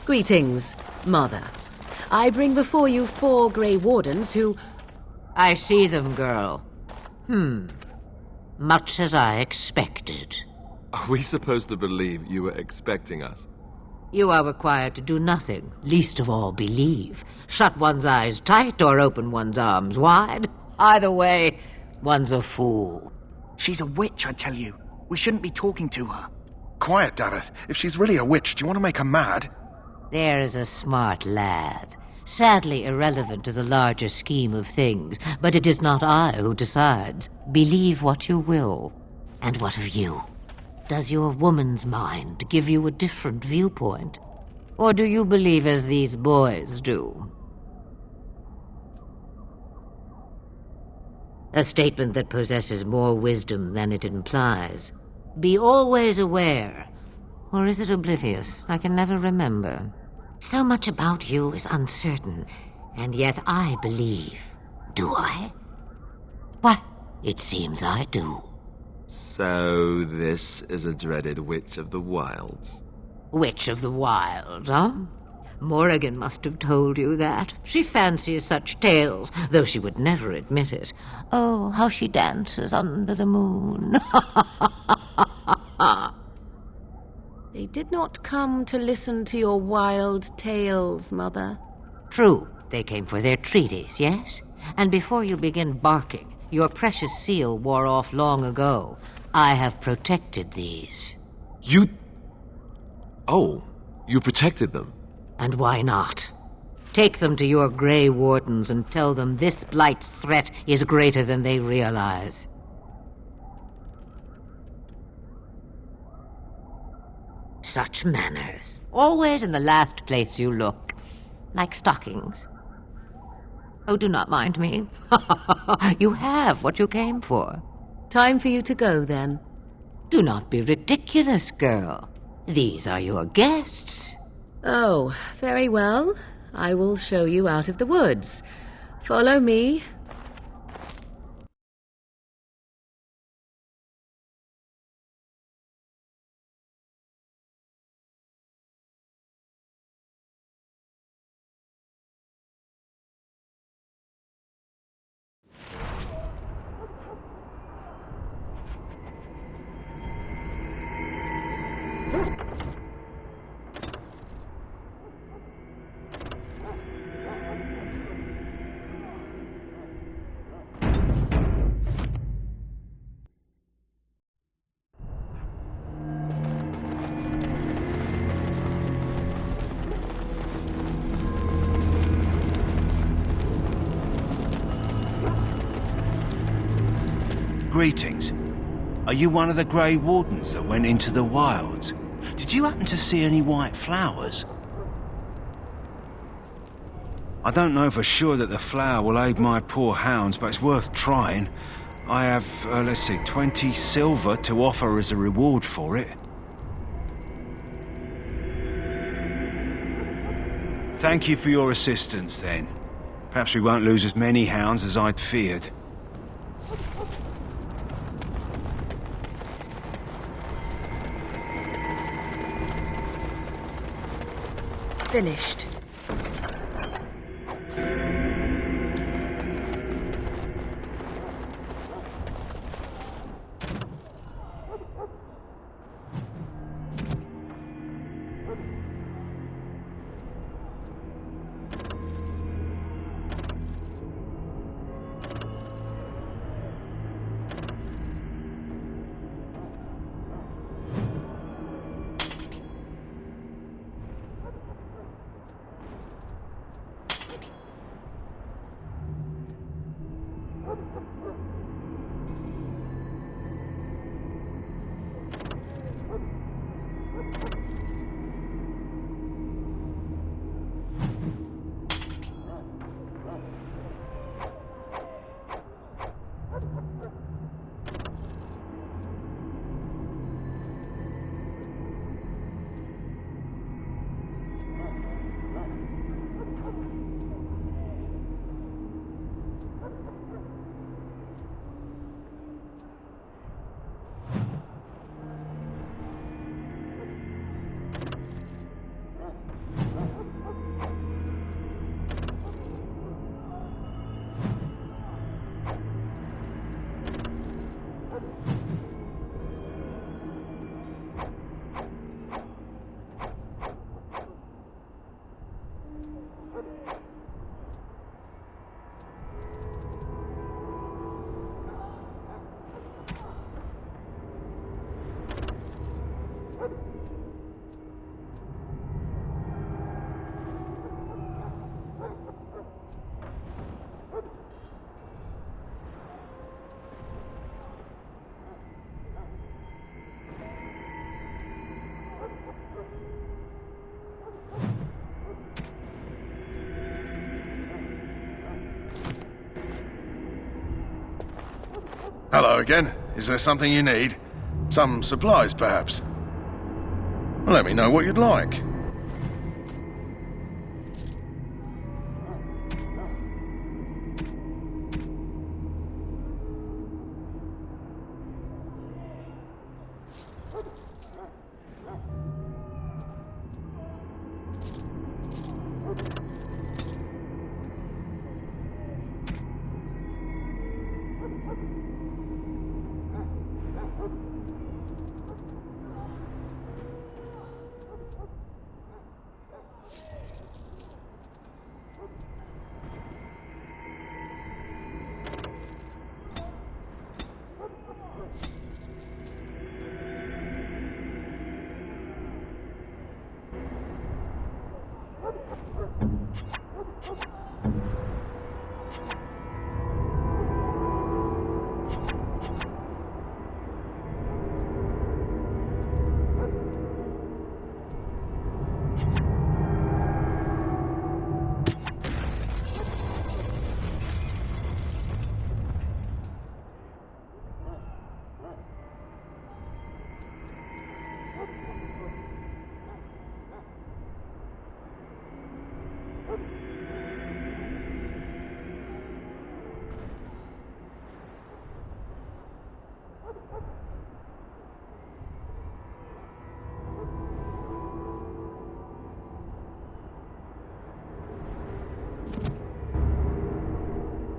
G: Greetings, Mother. I bring before you 4 Grey Wardens who...
R: I see them, girl. Much as I expected.
N: Are we supposed to believe you were expecting us?
R: You are required to do nothing, least of all believe. Shut one's eyes tight or open one's arms wide. Either way, one's a fool.
H: She's a witch, I tell you. We shouldn't be talking to her.
I: Quiet, Daveth. If she's really a witch, do you want to make her mad?
R: There is a smart lad. Sadly irrelevant to the larger scheme of things, but it is not I who decides. Believe what you will. And what of you? Does your woman's mind give you a different viewpoint? Or do you believe as these boys do? A statement that possesses more wisdom than it implies. Be always aware. Or is it oblivious? I can never remember. So much about you is uncertain, and yet I believe. Do I? Why, it seems I do.
N: So this is a dreaded Witch of the Wilds.
R: Witch of the Wilds, huh? Morrigan must have told you that. She fancies such tales, though she would never admit it. Oh, how she dances under the moon.
Q: They did not come to listen to your wild tales, Mother.
R: True, they came for their treaties, yes? And before you begin barking, your precious seal wore off long ago. I have protected these.
N: You... Oh, you protected them?
R: And why not? Take them to your Grey Wardens and tell them this Blight's threat is greater than they realize. Such manners. Always in the last place you look. Like stockings. Oh, do not mind me. You have what you came for.
Q: Time for you to go, then.
R: Do not be ridiculous, girl. These are your guests.
Q: Oh, very well. I will show you out of the woods. Follow me.
O: Greetings. Are you one of the Grey Wardens that went into the wilds? Did you happen to see any white flowers? I don't know for sure that the flower will aid my poor hounds, but it's worth trying. I have, 20 silver to offer as a reward for it. Thank you for your assistance, then. Perhaps we won't lose as many hounds as I'd feared.
Q: Finished.
K: Hello again. Is there something you need? Some supplies, perhaps? Let me know what you'd like.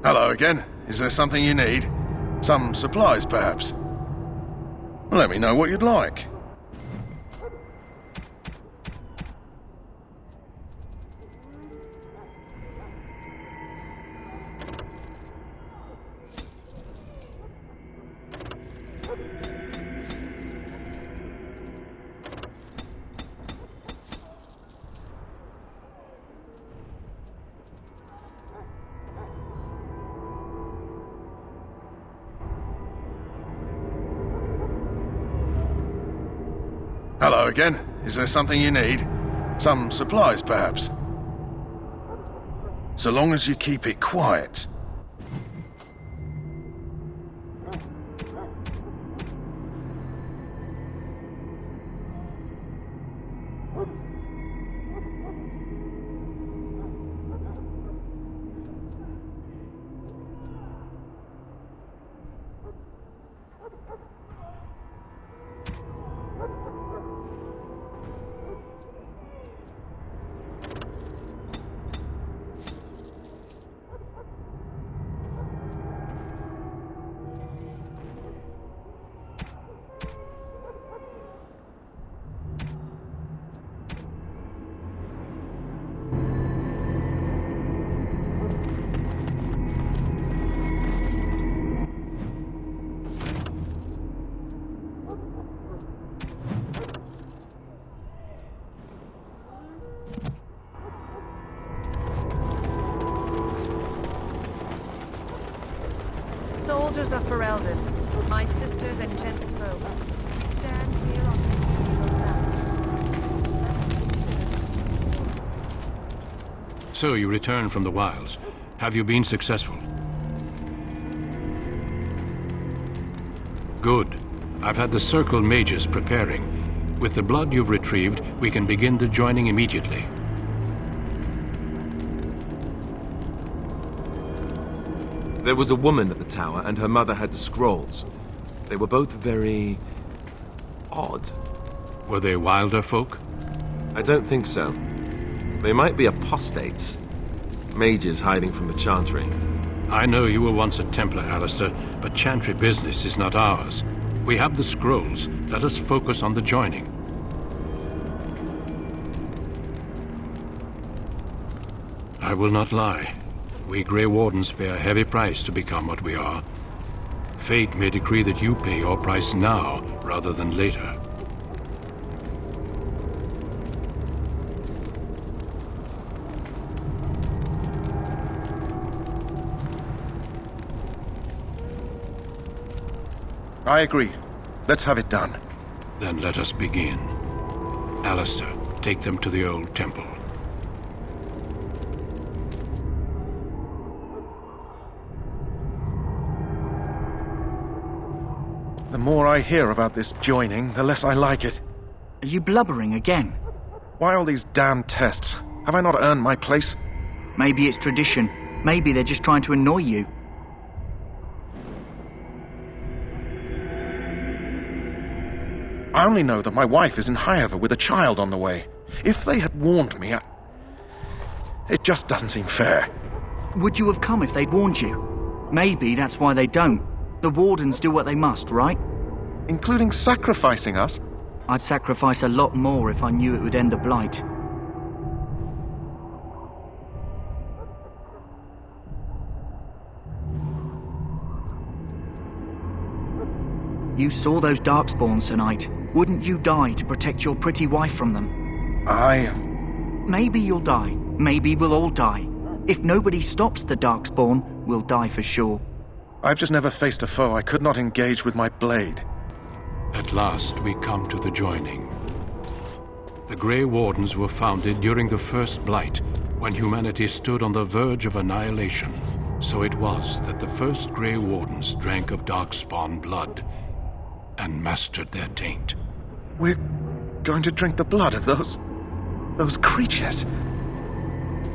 K: Hello again. Is there something you need? Some supplies, perhaps? Let me know what you'd like. Hello again. Is there something you need? Some supplies, perhaps? So long as you keep it quiet.
F: Soldiers of Ferelden, my sisters and gentlefolk, stand here on the
C: So you return from the wilds. Have you been successful? Good. I've had the Circle mages preparing. With the blood you've retrieved, we can begin the joining immediately.
N: There was a woman at the tower, and her mother had the scrolls. They were both very... odd.
C: Were they wilder folk?
N: I don't think so. They might be apostates. Mages hiding from the Chantry.
C: I know you were once a Templar, Alistair, but Chantry business is not ours. We have the scrolls. Let us focus on the joining. I will not lie. We Grey Wardens pay a heavy price to become what we are. Fate may decree that you pay your price now, rather than later.
I: I agree. Let's have it done.
C: Then let us begin. Alistair, take them to the old temple.
I: more I hear about this joining, the less I like it.
H: Are you blubbering again?
I: Why all these damn tests? Have I not earned my place?
H: Maybe it's tradition. Maybe they're just trying to annoy you.
I: I only know that my wife is in Highever with a child on the way. If they had warned me, it just doesn't seem fair.
H: Would you have come if they'd warned you? Maybe that's why they don't. The Wardens do what they must, right?
I: Including sacrificing us?
H: I'd sacrifice a lot more if I knew it would end the Blight. You saw those Darkspawns tonight. Wouldn't you die to protect your pretty wife from them? Maybe you'll die. Maybe we'll all die. If nobody stops the Darkspawn, we'll die for sure.
I: I've just never faced a foe I could not engage with my blade.
C: At last, we come to the joining. The Grey Wardens were founded during the First Blight, when humanity stood on the verge of annihilation. So it was that the first Grey Wardens drank of Darkspawn blood and mastered their taint.
I: We're going to drink the blood of those creatures?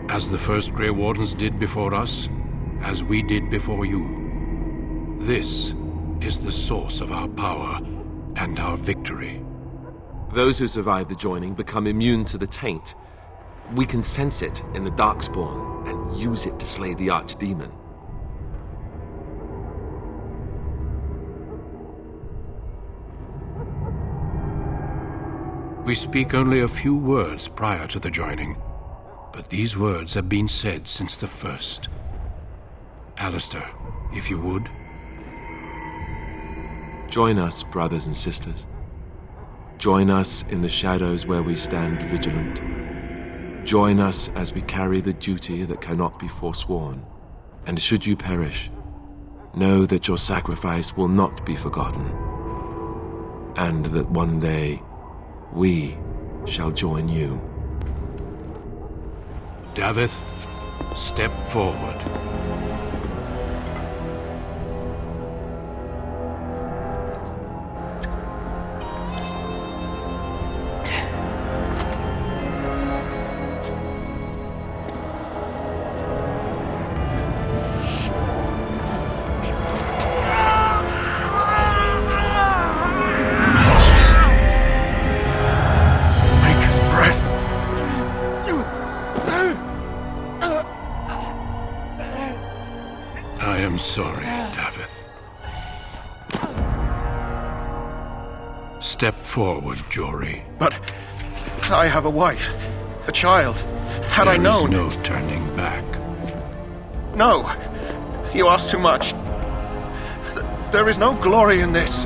C: As the first Grey Wardens did before us, as we did before you. This is the source of our power and our victory.
N: Those who survive the joining become immune to the taint. We can sense it in the Darkspawn and use it to slay the Archdemon.
C: We speak only a few words prior to the joining, but these words have been said since the first. Alistair, if you would.
N: Join us, brothers and sisters. Join us in the shadows where we stand vigilant. Join us as we carry the duty that cannot be forsworn. And should you perish, know that your sacrifice will not be forgotten, and that one day we shall join you.
C: Davith, step forward. I am sorry, Davith. Step forward, Jory.
I: But I have a wife, a child. Had I known...
C: There is no turning back.
I: No, you ask too much. There is no glory in this.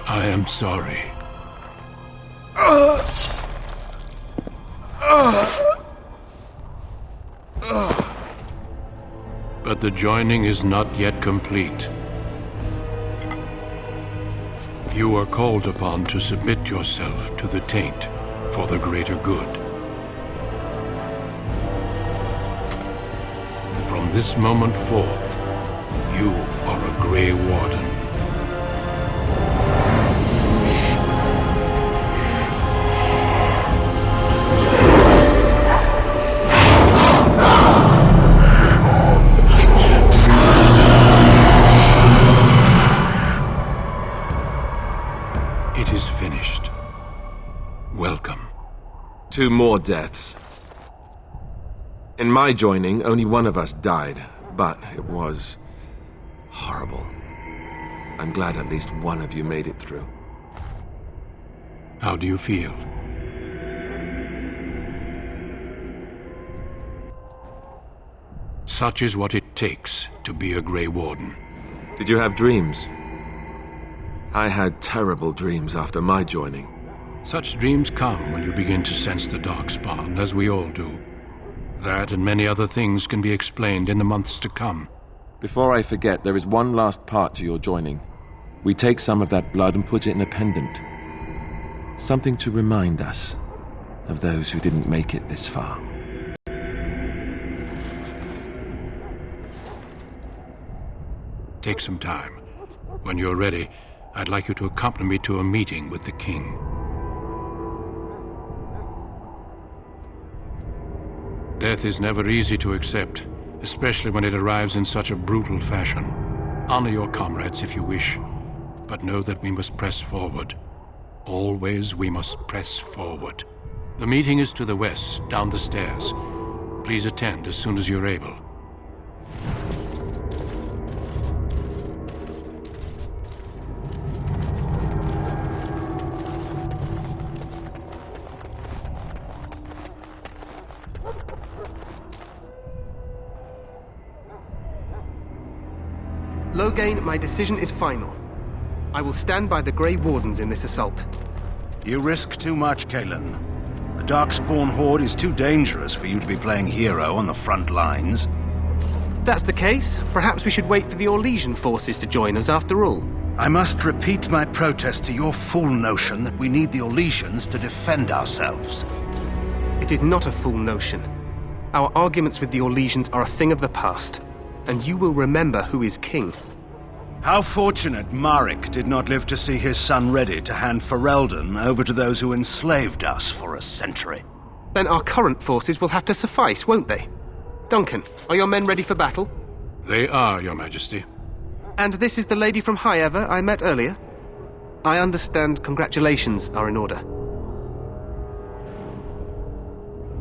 C: I am sorry. But the joining is not yet complete. You are called upon to submit yourself to the taint for the greater good. From this moment forth, you are a Grey Warden. It is finished. Welcome.
N: 2 more deaths. In my joining, only one of us died, but it was horrible. I'm glad at least one of you made it through.
C: How do you feel? Such is what it takes to be a Grey Warden.
N: Did you have dreams? I had terrible dreams after my joining.
C: Such dreams come when you begin to sense the Darkspawn, as we all do. That and many other things can be explained in the months to come.
N: Before I forget, there is one last part to your joining. We take some of that blood and put it in a pendant. Something to remind us of those who didn't make it this far.
C: Take some time. When you're ready, I'd like you to accompany me to a meeting with the king. Death is never easy to accept, especially when it arrives in such a brutal fashion. Honor your comrades if you wish, but know that we must press forward. Always we must press forward. The meeting is to the west, down the stairs. Please attend as soon as you're able.
D: Loghain, my decision is final. I will stand by the Grey Wardens in this assault.
S: You risk too much, Cailan. The Darkspawn Horde is too dangerous for you to be playing hero on the front lines.
D: If that's the case, perhaps we should wait for the Orlesian forces to join us after all.
S: I must repeat my protest to your fool notion that we need the Orlesians to defend ourselves.
D: It is not a fool notion. Our arguments with the Orlesians are a thing of the past, and you will remember who is king.
S: How fortunate Marek did not live to see his son ready to hand Ferelden over to those who enslaved us for a century.
D: Then our current forces will have to suffice, won't they? Duncan, are your men ready for battle?
C: They are, Your Majesty.
D: And this is the lady from High Ever I met earlier? I understand congratulations are in order.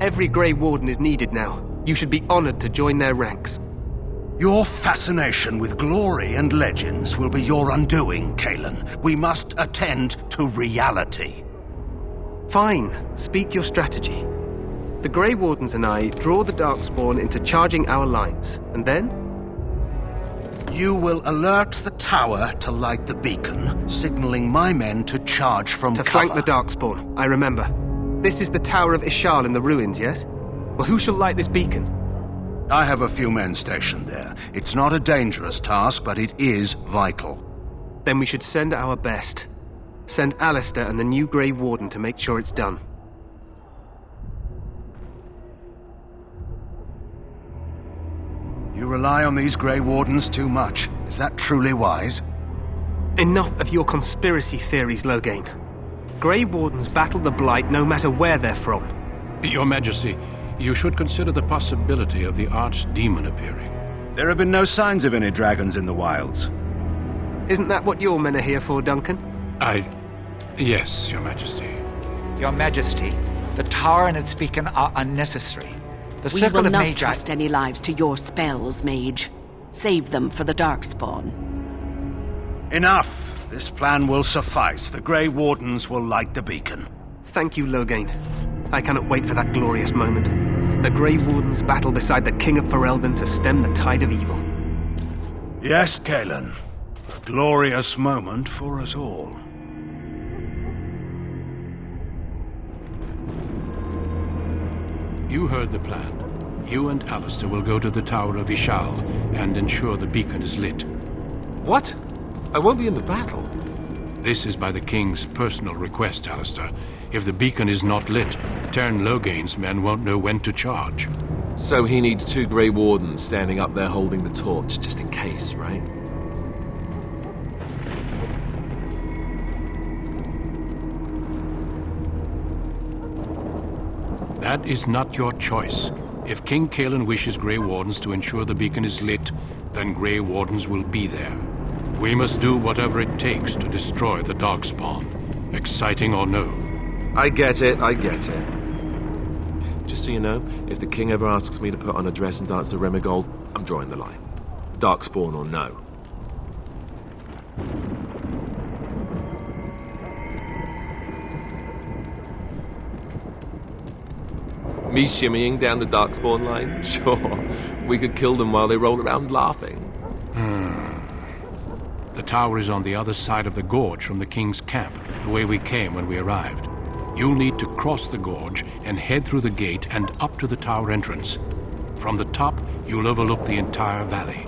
D: Every Grey Warden is needed now. You should be honored to join their ranks.
S: Your fascination with glory and legends will be your undoing, Cailan. We must attend to reality.
D: Fine. Speak your strategy. The Grey Wardens and I draw the Darkspawn into charging our lines, and then?
S: You will alert the tower to light the beacon, signaling my men to charge from cover.
D: To flank the Darkspawn, I remember. This is the Tower of Ishal in the ruins, yes? Well, who shall light this beacon?
S: I have a few men stationed there. It's not a dangerous task, but it is vital.
D: Then we should send our best. Send Alistair and the new Grey Warden to make sure it's done.
S: You rely on these Grey Wardens too much. Is that truly wise?
D: Enough of your conspiracy theories, Loghain. Grey Wardens battle the Blight no matter where they're from.
C: Your Majesty, you should consider the possibility of the Archdemon appearing.
S: There have been no signs of any dragons in the wilds.
D: Isn't that what your men are here for, Duncan?
C: Yes, Your Majesty.
T: Your Majesty, the tower and its beacon are unnecessary. The
G: We
T: Circle
G: will
T: of
G: not
T: Magi...
G: trust any lives to your spells, Mage. Save them for the Darkspawn.
S: Enough! This plan will suffice. The Grey Wardens will light the beacon.
D: Thank you, Loghain. I cannot wait for that glorious moment. The Grey Wardens battle beside the King of Ferelden to stem the tide of evil.
S: Yes, Cailan. A glorious moment for us all.
C: You heard the plan. You and Alistair will go to the Tower of Ishal and ensure the beacon is lit.
N: What? I won't be in the battle.
C: This is by the King's personal request, Alistair. If the beacon is not lit, Teyrn Loghain's men won't know when to charge.
N: So he needs 2 Grey Wardens standing up there holding the torch, just in case, right?
C: That is not your choice. If King Cailan wishes Grey Wardens to ensure the beacon is lit, then Grey Wardens will be there. We must do whatever it takes to destroy the Darkspawn, exciting or no.
N: I get it. Just so you know, if the king ever asks me to put on a dress and dance to Remigold, I'm drawing the line. Darkspawn or no. Me shimmying down the Darkspawn line? Sure. We could kill them while they roll around laughing.
C: The tower is on the other side of the gorge from the King's camp, the way we came when we arrived. You'll need to cross the gorge and head through the gate and up to the tower entrance. From the top, you'll overlook the entire valley.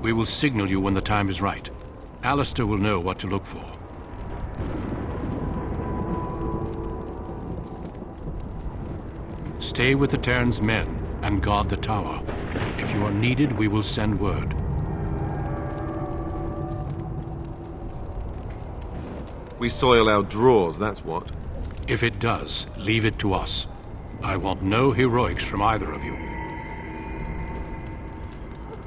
C: We will signal you when the time is right. Alistair will know what to look for. Stay with the Teyrn's men and guard the tower. If you are needed, we will send word.
N: We soil our drawers, that's what.
C: If it does, leave it to us. I want no heroics from either of you.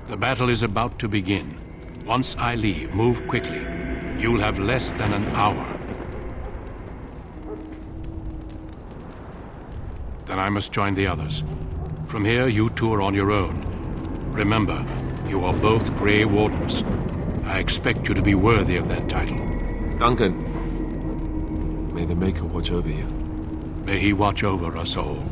C: The battle is about to begin. Once I leave, move quickly. You'll have less than an hour. Then I must join the others. From here, you two are on your own. Remember, you are both Grey Wardens. I expect you to be worthy of that title.
N: Duncan, may the Maker watch over you.
C: May he watch over us all.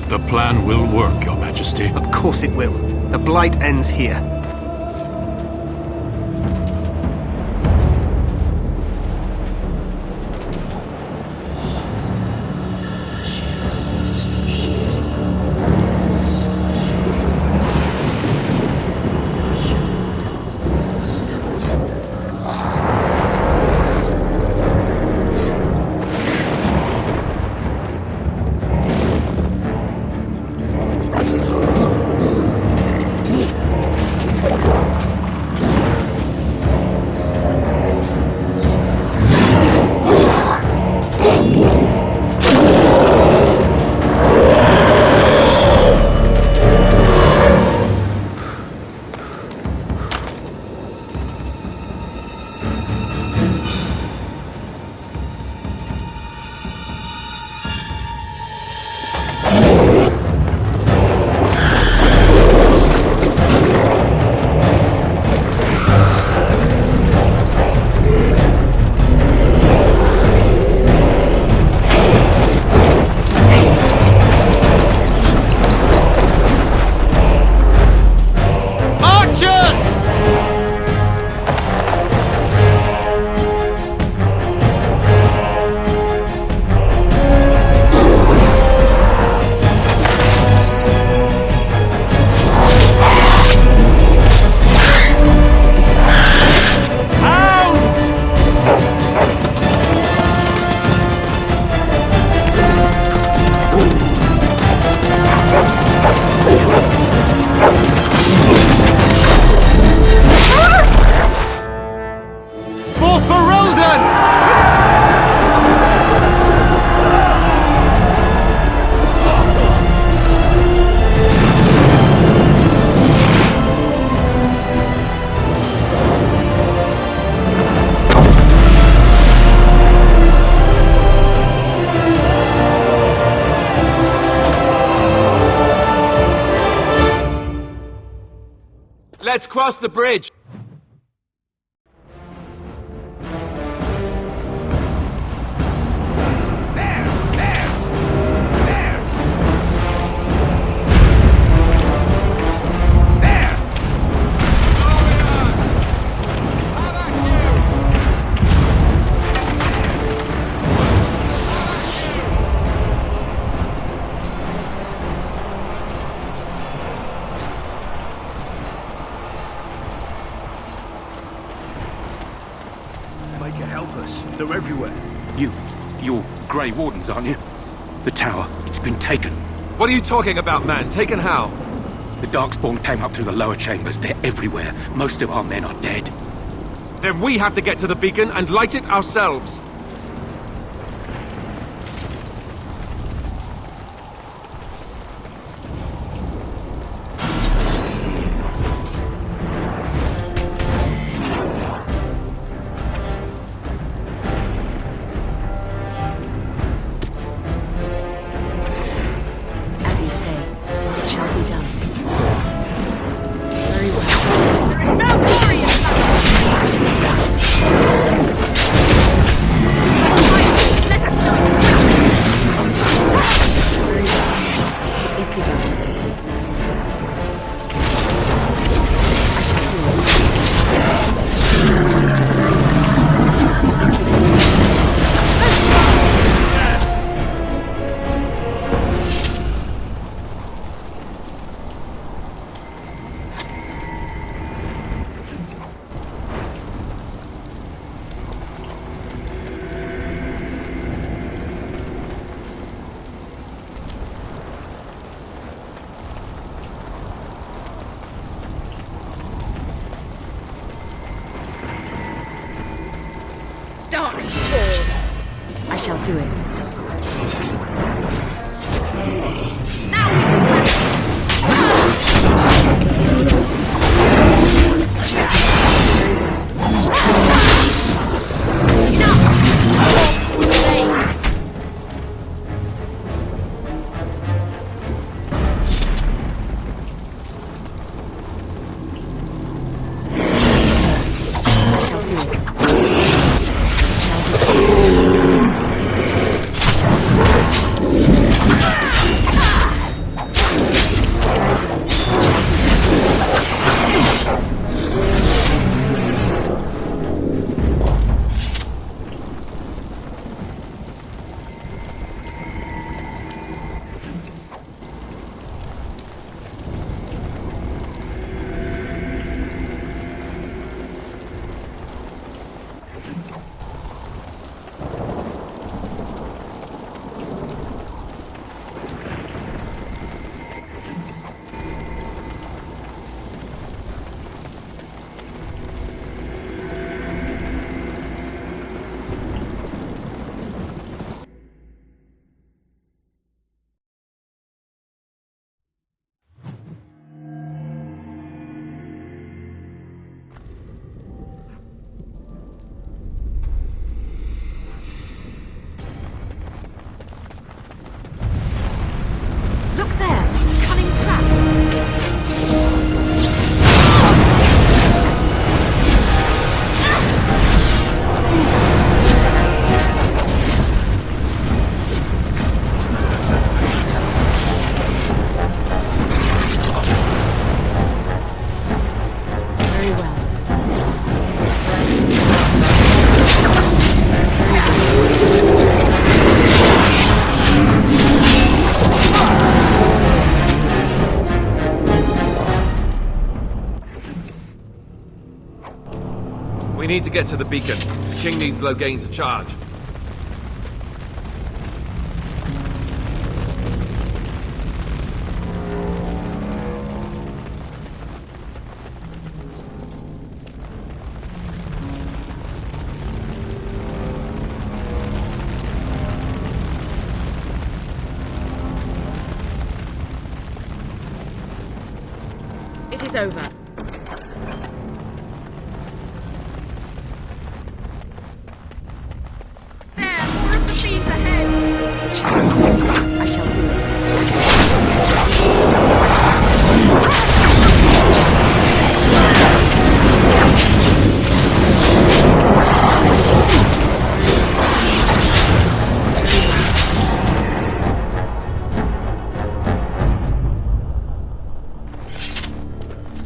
C: The plan will work, Your Majesty.
D: Of course it will. The Blight ends here.
N: Let's cross the bridge.
S: They're everywhere. You're Grey Wardens, aren't you? The tower, it's been taken.
N: What are you talking about, man? Taken how?
S: The Darkspawn came up through the lower chambers. They're everywhere. Most of our men are dead.
N: Then we have to get to the beacon and light it ourselves.
Q: I shall do it.
N: need to get to the beacon. The king needs Loghain to charge.
B: It is over. There, more of the fiends ahead. I shall do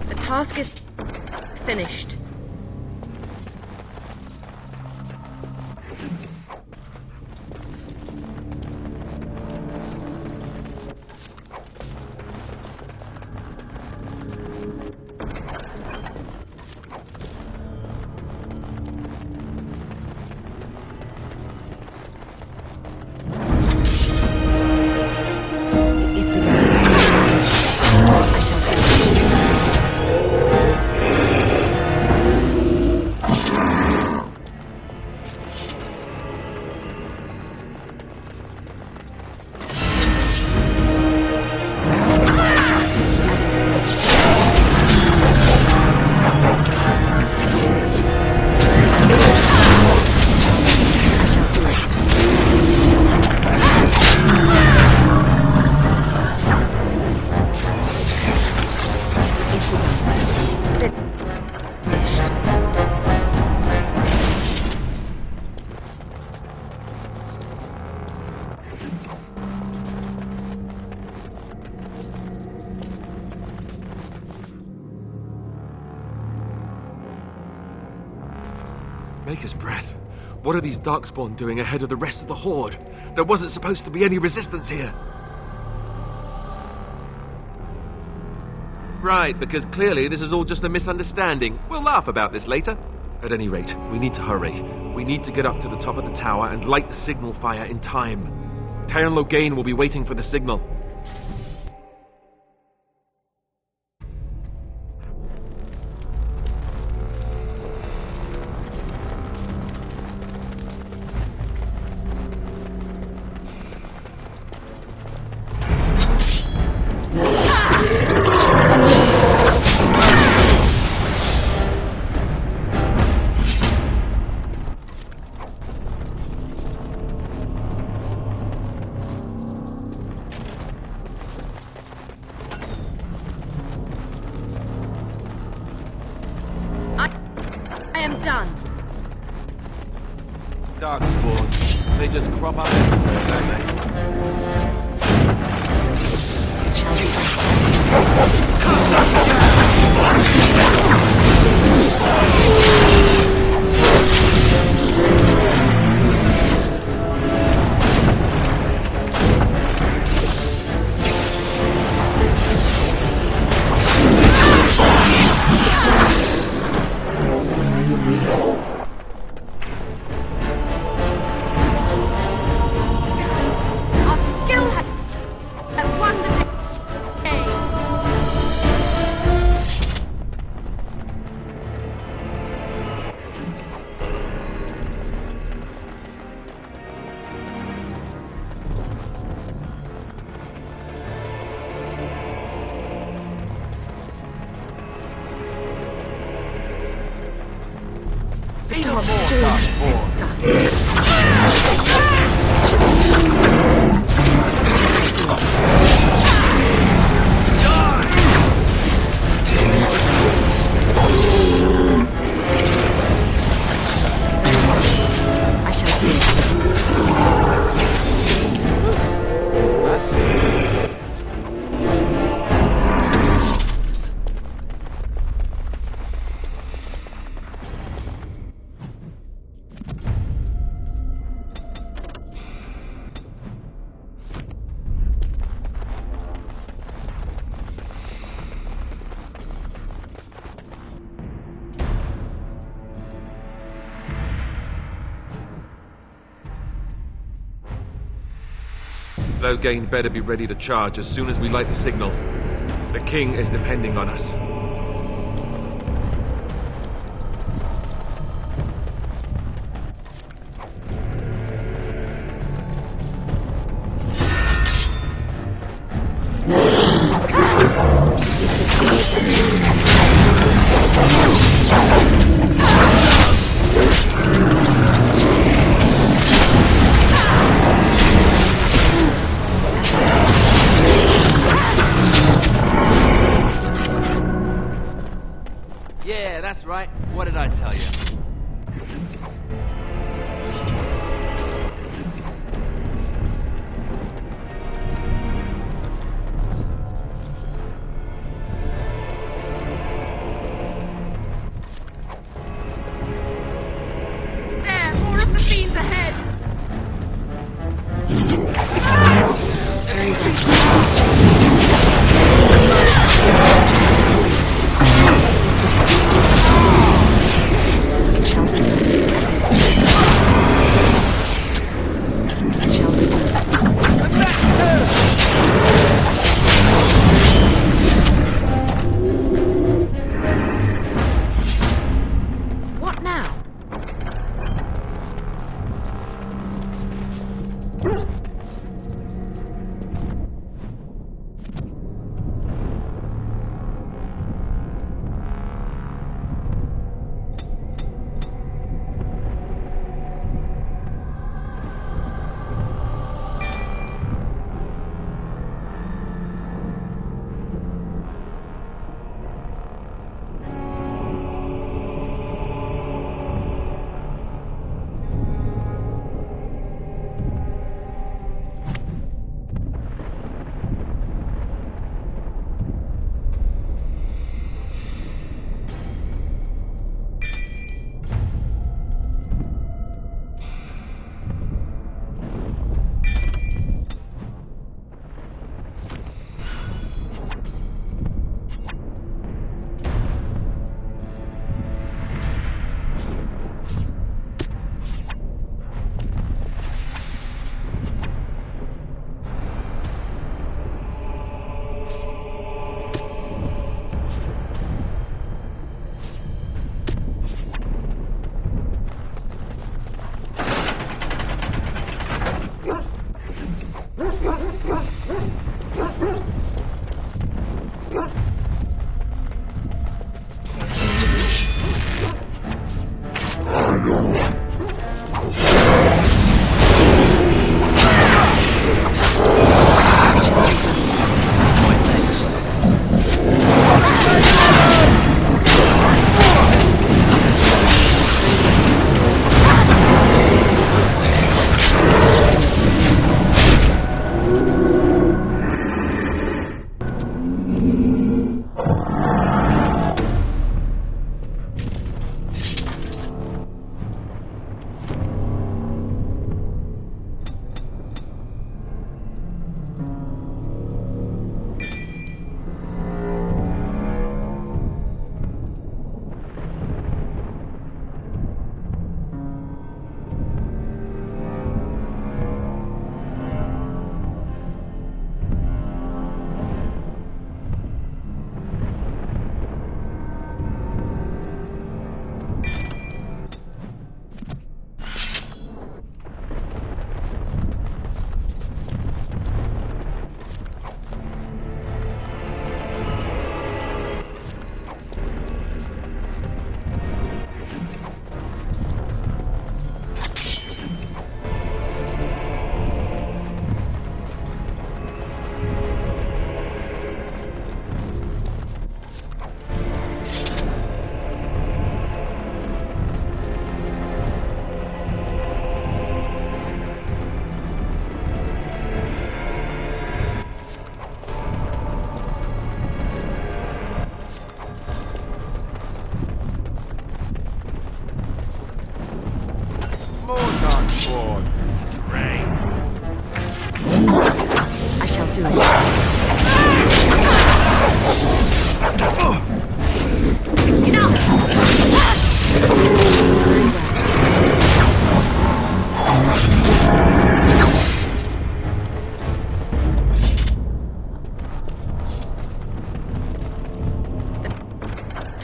B: The task is finished.
N: Maker's breath. What are these Darkspawn doing ahead of the rest of the Horde? There wasn't supposed to be any resistance here. Right, because clearly this is all just a misunderstanding. We'll laugh about this later. At any rate, we need to hurry. We need to get up to the top of the tower and light the signal fire in time. Teyrn Loghain will be waiting for the signal.
B: I am done.
N: Darkspawn. They just crop up everywhere, don't they? Loghain better be ready to charge as soon as we light the signal. The king is depending on us.
T: Yeah, that's right. What did I tell you?
B: There, more of the fiends ahead.
Q: Shelter as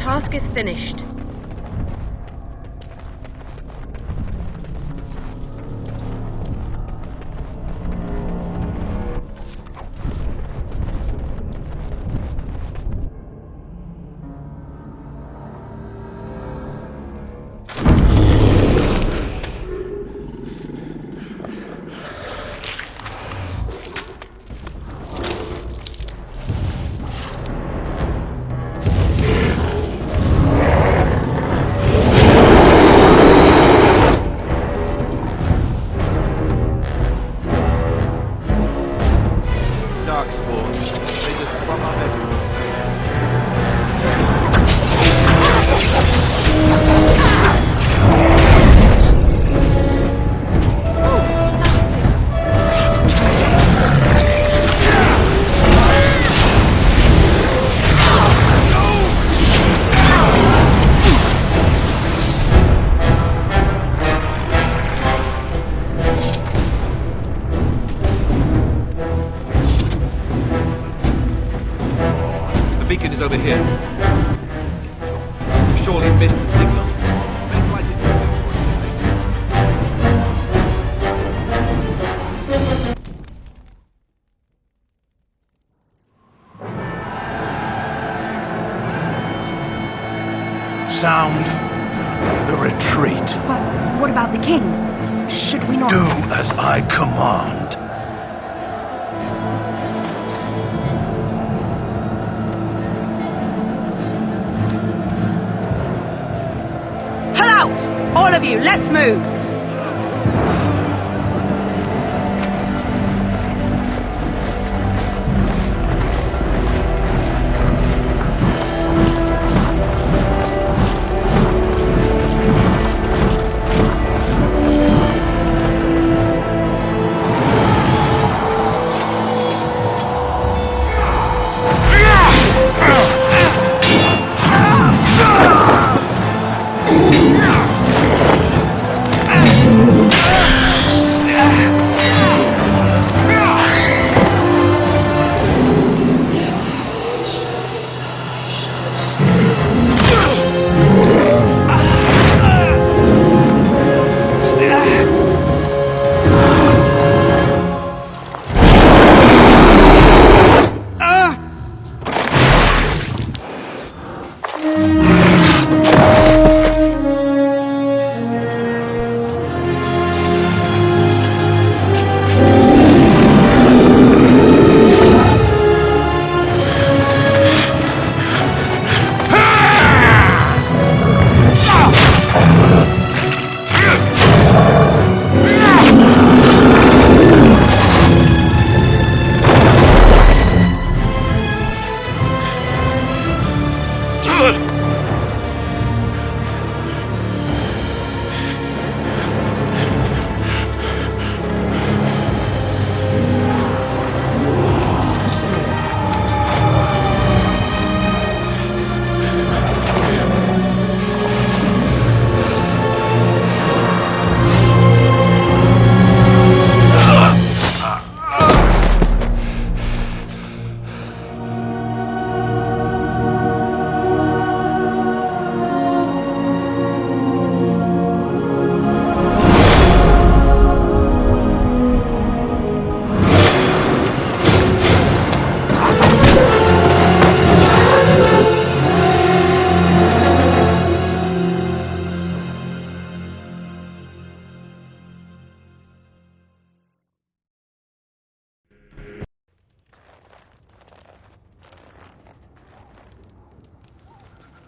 B: task is finished.
N: Darkspawn. They just crop up everywhere. The beacon is over here. You've surely missed the signal. Let's light it before it's too late.
S: Sound the retreat.
L: But what about the king? Should we not...
S: Do as I command.
G: Pull out! All of you, let's move!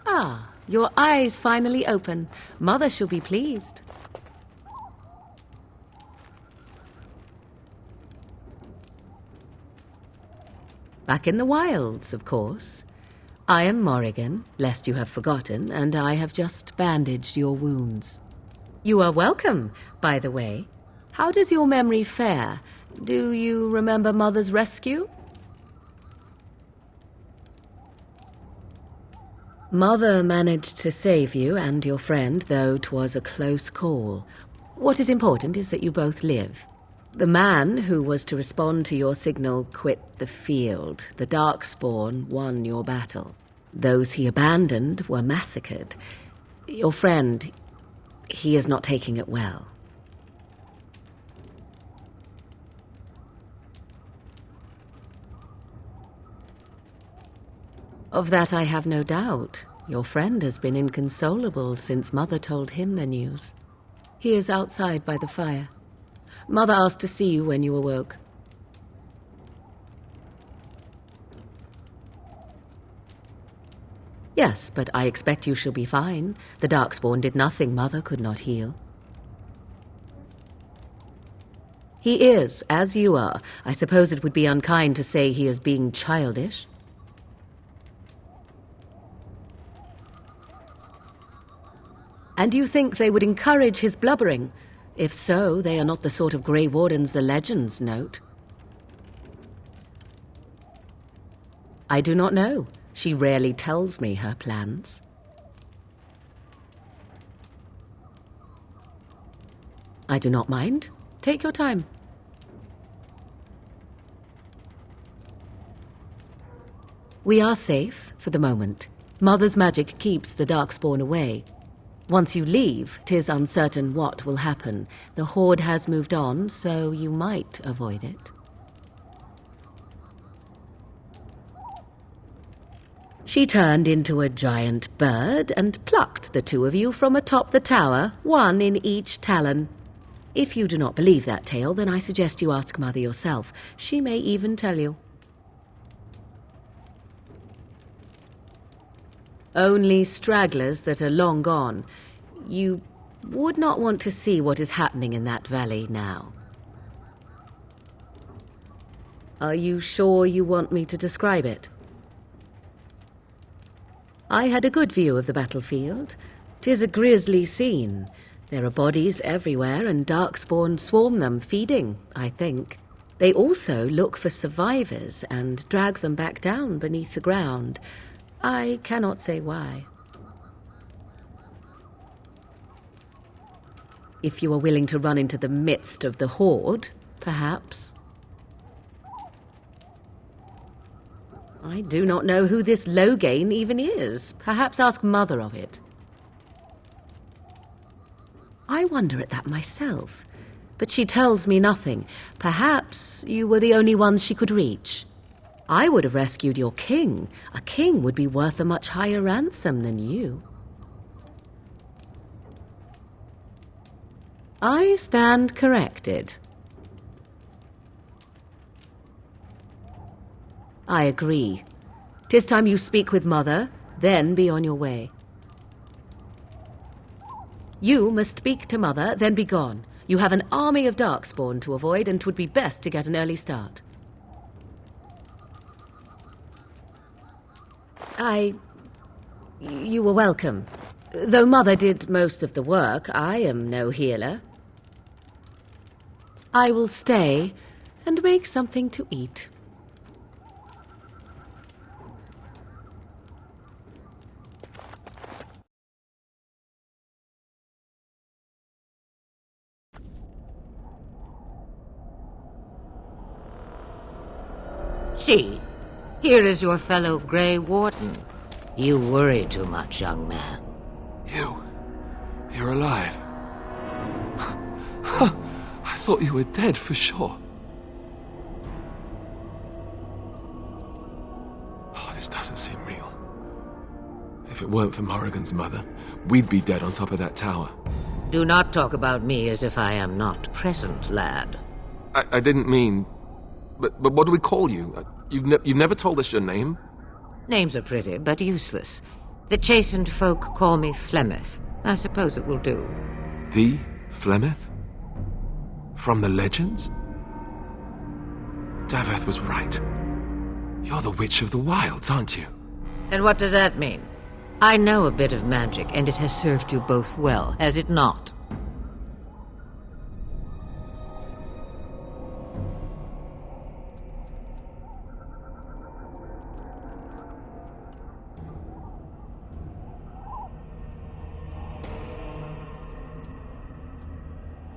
Q: Ah, your eyes finally open. Mother shall be pleased. Back in the wilds, of course. I am Morrigan, lest you have forgotten, and I have just bandaged your wounds. You are welcome, by the way. How does your memory fare? Do you remember Mother's rescue? Mother managed to save you and your friend, though 'twas a close call. What is important is that you both live. The man who was to respond to your signal quit the field. The Darkspawn won your battle. Those he abandoned were massacred. Your friend, he is not taking it well. Of that I have no doubt. Your friend has been inconsolable since Mother told him the news. He is outside by the fire. Mother asked to see you when you awoke. Yes, but I expect you shall be fine. The Darkspawn did nothing Mother could not heal. He is, as you are. I suppose it would be unkind to say he is being childish. And you think they would encourage his blubbering? If so, they are not the sort of Grey Wardens the legends note. I do not know. She rarely tells me her plans. I do not mind. Take your time. We are safe, for the moment. Mother's magic keeps the Darkspawn away. Once you leave, 'tis uncertain what will happen. The Horde has moved on, so you might avoid it. She turned into a giant bird and plucked the two of you from atop the tower, one in each talon. If you do not believe that tale, then I suggest you ask Mother yourself. She may even tell you. Only stragglers that are long gone. You would not want to see what is happening in that valley now. Are you sure you want me to describe it? I had a good view of the battlefield. 'Tis a grisly scene. There are bodies everywhere, and Darkspawn swarm them, feeding, I think. They also look for survivors and drag them back down beneath the ground. I cannot say why. If you are willing to run into the midst of the Horde, perhaps. I do not know who this Loghain even is. Perhaps ask Mother of it. I wonder at that myself, but she tells me nothing. Perhaps you were the only ones she could reach. I would have rescued your king. A king would be worth a much higher ransom than you. I stand corrected. I agree. 'Tis time you speak with Mother, then be on your way. You must speak to Mother, then be gone. You have an army of Darkspawn to avoid, and 'twould be best to get an early start. You were welcome. Though Mother did most of the work, I am no healer. I will stay and make something to eat.
R: See, here is your fellow Grey Warden. You worry too much, young man.
U: You're alive. I thought you were dead for sure. Oh, this doesn't seem real. If it weren't for Morrigan's mother, we'd be dead on top of that tower.
R: Do not talk about me as if I am not present, lad.
N: I didn't mean... But what do we call you? You've never told us your name?
R: Names are pretty, but useless. The chastened folk call me Flemeth. I suppose it will do.
N: The Flemeth? From the legends? Daveth was right. You're the Witch of the Wilds, aren't you?
R: And what does that mean? I know a bit of magic, and it has served you both well, has it not?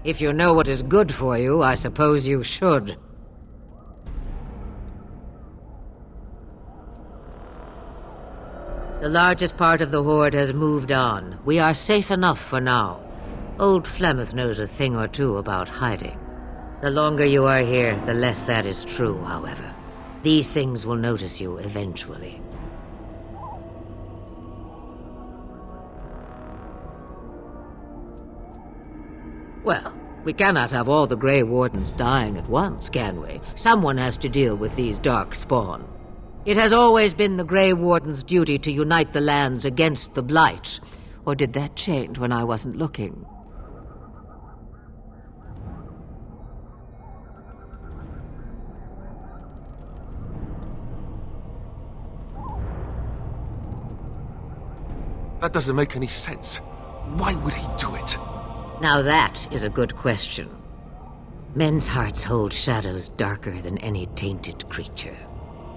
R: If you know what is good for you, I suppose you should. The largest part of the Horde has moved on. We are safe enough for now. Old Flemeth knows a thing or two about hiding. The longer you are here, the less that is true, however. These things will notice you eventually. Well, we cannot have all the Grey Wardens dying at once, can we? Someone has to deal with these dark spawn. It has always been the Grey Warden's duty to unite the lands against the Blight. Or did that change when I wasn't looking?
U: That doesn't make any sense. Why would he do it?
R: Now that is a good question. Men's hearts hold shadows darker than any tainted creature.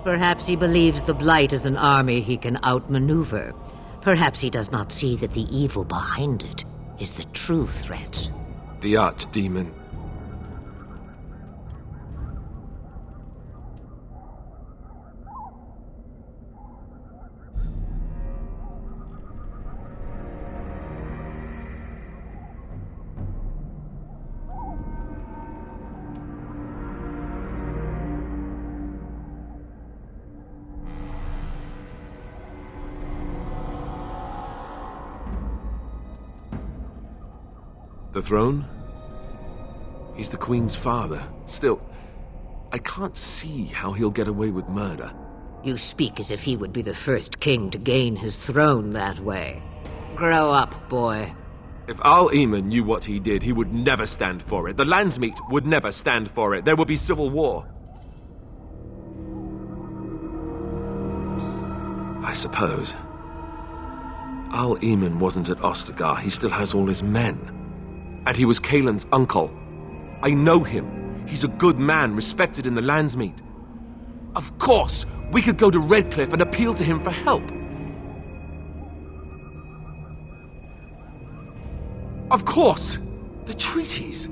R: Perhaps he believes the Blight is an army he can outmaneuver. Perhaps he does not see that the evil behind it is the true threat.
U: The Archdemon. The throne? He's the Queen's father. Still, I can't see how he'll get away with murder.
R: You speak as if he would be the first king to gain his throne that way. Grow up, boy.
N: If Al-Eamon knew what he did, he would never stand for it. The Landsmeet would never stand for it. There would be civil war. I suppose. Al-Eamon wasn't at Ostagar. He still has all his men. And he was Kaelin's uncle. I know him. He's a good man, respected in the Landsmeet. Of course, we could go to Redcliffe and appeal to him for help. Of course! The treaties!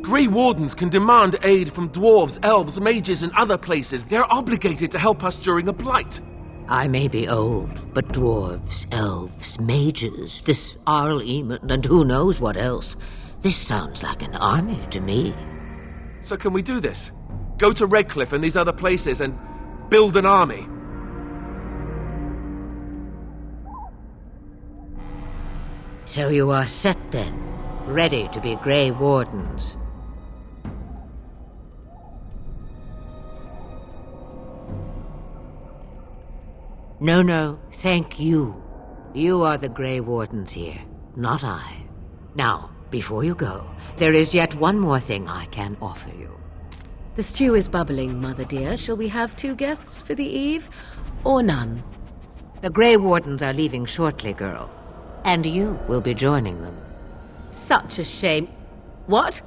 N: Grey Wardens can demand aid from dwarves, elves, mages, and other places. They're obligated to help us during a blight.
R: I may be old, but dwarves, elves, mages, this Al-Eamon, and who knows what else. This sounds like an army to me.
N: So can we do this? Go to Redcliffe and these other places and build an army?
R: So you are set then, ready to be Grey Wardens. No, thank you. You are the Grey Wardens here, not I. Now, before you go, there is yet one more thing I can offer you.
Q: The stew is bubbling, Mother dear. Shall we have 2 guests for the eve, or none?
R: The Grey Wardens are leaving shortly, girl. And you will be joining them.
Q: Such a shame. What?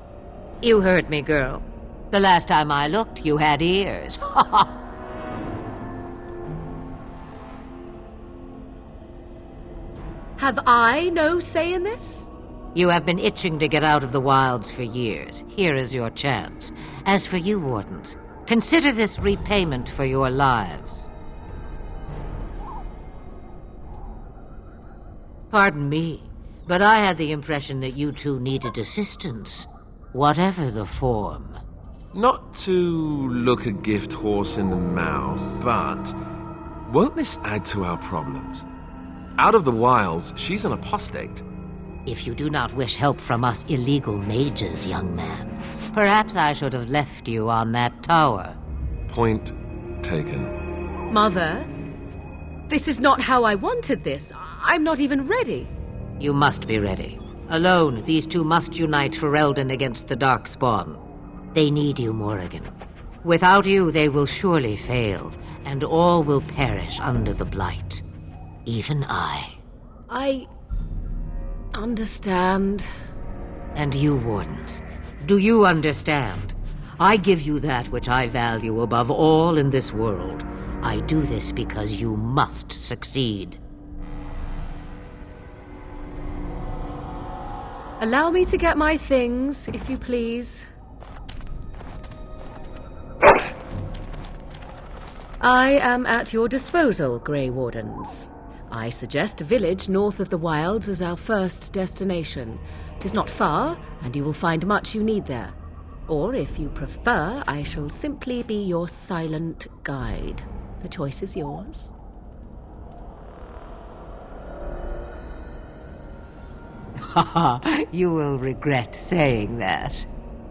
R: You heard me, girl. The last time I looked, you had ears. Ha ha!
Q: Have I no say in this?
R: You have been itching to get out of the wilds for years. Here is your chance. As for you, Wardens, consider this repayment for your lives. Pardon me, but I had the impression that you two needed assistance, whatever the form.
N: Not to look a gift horse in the mouth, but won't this add to our problems? Out of the wilds, she's an apostate.
R: If you do not wish help from us illegal mages, young man, perhaps I should have left you on that tower.
N: Point taken.
Q: Mother, this is not how I wanted this. I'm not even ready.
R: You must be ready. Alone, these two must unite Ferelden against the Darkspawn. They need you, Morrigan. Without you, they will surely fail, and all will perish under the Blight. Even I.
Q: I understand.
R: And you, Wardens, do you understand? I give you that which I value above all in this world. I do this because you must succeed.
Q: Allow me to get my things, if you please. I am at your disposal, Grey Wardens. I suggest a village north of the wilds as our first destination. 'Tis not far, and you will find much you need there. Or, if you prefer, I shall simply be your silent guide. The choice is yours.
R: You will regret saying that.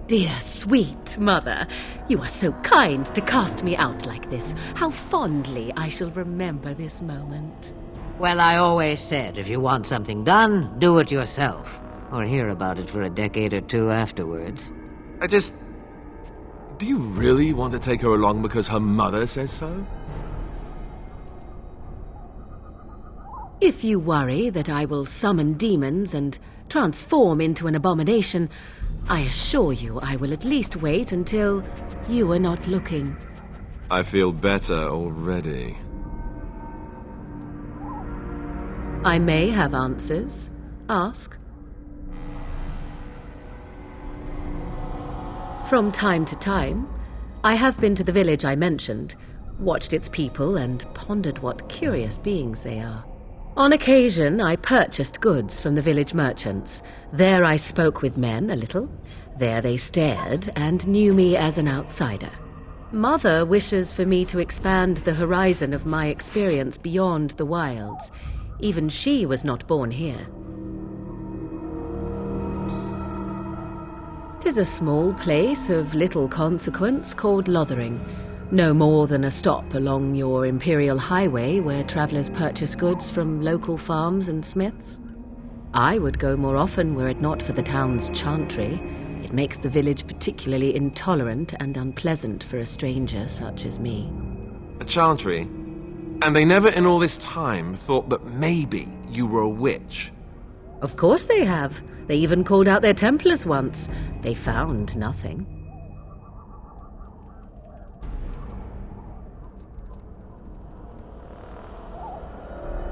Q: Dear sweet mother, you are so kind to cast me out like this. How fondly I shall remember this moment.
R: Well, I always said, if you want something done, do it yourself. Or hear about it for a decade or two afterwards.
N: Do you really want to take her along because her mother says so?
Q: If you worry that I will summon demons and transform into an abomination, I assure you I will at least wait until you are not looking.
N: I feel better already.
Q: I may have answers. Ask. From time to time, I have been to the village I mentioned, watched its people, and pondered what curious beings they are. On occasion, I purchased goods from the village merchants. There I spoke with men a little. There they stared and knew me as an outsider. Mother wishes for me to expand the horizon of my experience beyond the wilds. Even she was not born here. 'Tis a small place of little consequence called Lothering. No more than a stop along your imperial highway where travelers purchase goods from local farms and smiths. I would go more often were it not for the town's chantry. It makes the village particularly intolerant and unpleasant for a stranger such as me.
N: A chantry? And they never in all this time thought that maybe you were a witch?
Q: Of course they have. They even called out their Templars once. They found nothing.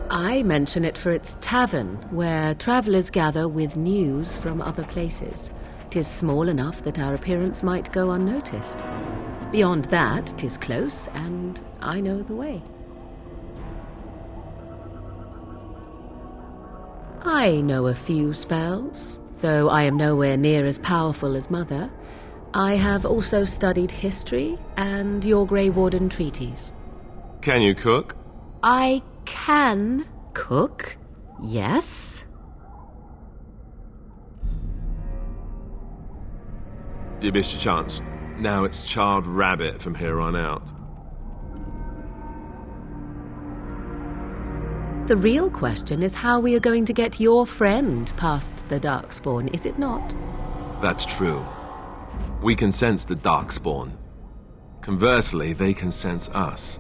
Q: I mention it for its tavern, where travellers gather with news from other places. 'Tis small enough that our appearance might go unnoticed. Beyond that, 'tis close, and I know the way. I know a few spells, though I am nowhere near as powerful as Mother. I have also studied history and your Grey Warden treaties.
N: Can you cook?
Q: I can cook, yes.
N: You missed your chance. Now it's charred rabbit from here on out.
Q: The real question is how we are going to get your friend past the Darkspawn, is it not?
N: That's true. We can sense the Darkspawn. Conversely, they can sense us.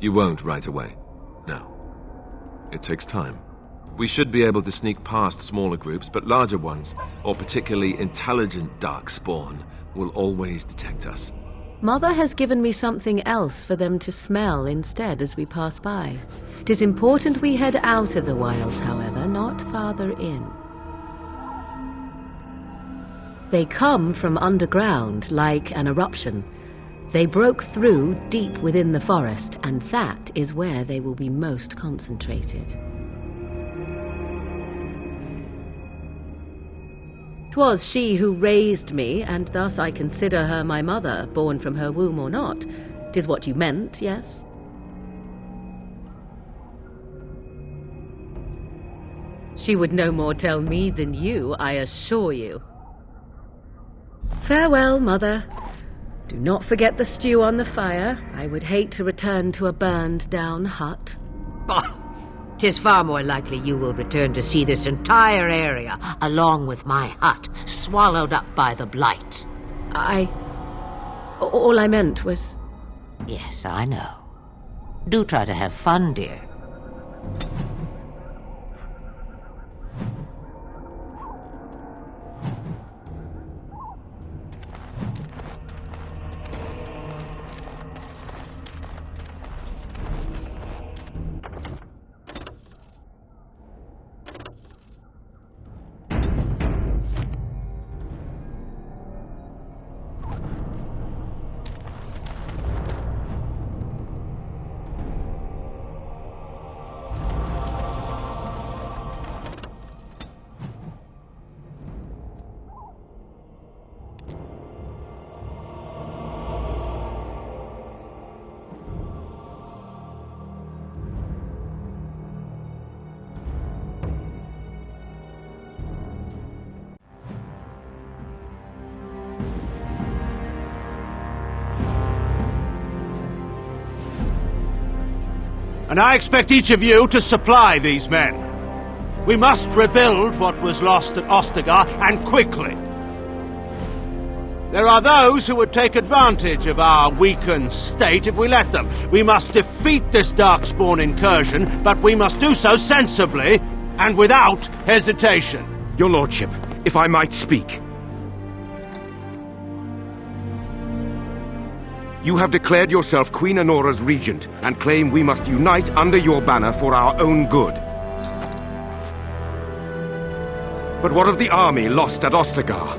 N: You won't right away. No. It takes time. We should be able to sneak past smaller groups, but larger ones, or particularly intelligent Darkspawn, will always detect us.
Q: Mother has given me something else for them to smell instead as we pass by. It is important we head out of the wilds, however, not farther in. They come from underground, like an eruption. They broke through deep within the forest, and that is where they will be most concentrated. 'Twas she who raised me, and thus I consider her my mother, born from her womb or not. 'Tis what you meant, yes? She would no more tell me than you, I assure you. Farewell, Mother. Do not forget the stew on the fire. I would hate to return to a burned-down hut.
R: Bah! 'Tis far more likely you will return to see this entire area, along with my hut, swallowed up by the blight.
Q: All I meant was...
R: Yes, I know. Do try to have fun, dear.
S: And I expect each of you to supply these men. We must rebuild what was lost at Ostagar, and quickly. There are those who would take advantage of our weakened state if we let them. We must defeat this Darkspawn incursion, but we must do so sensibly and without hesitation.
A: Your Lordship, if I might speak. You have declared yourself Queen Anora's regent and claim we must unite under your banner for our own good. But what of the army lost at Ostagar?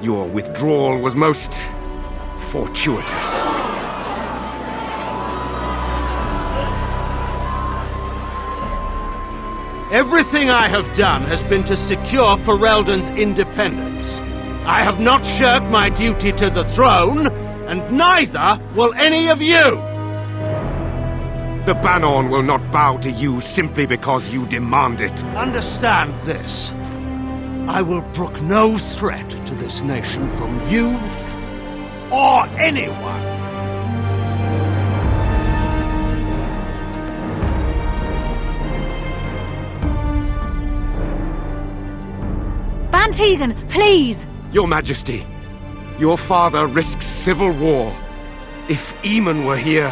A: Your withdrawal was most fortuitous.
S: Everything I have done has been to secure Ferelden's independence. I have not shirked my duty to the throne, and neither will any of you!
A: The Bannorn will not bow to you simply because you demand it.
S: Understand this. I will brook no threat to this nation from you or anyone.
L: Van Tegan, please!
A: Your Majesty, your father risks civil war. If Eamon were here...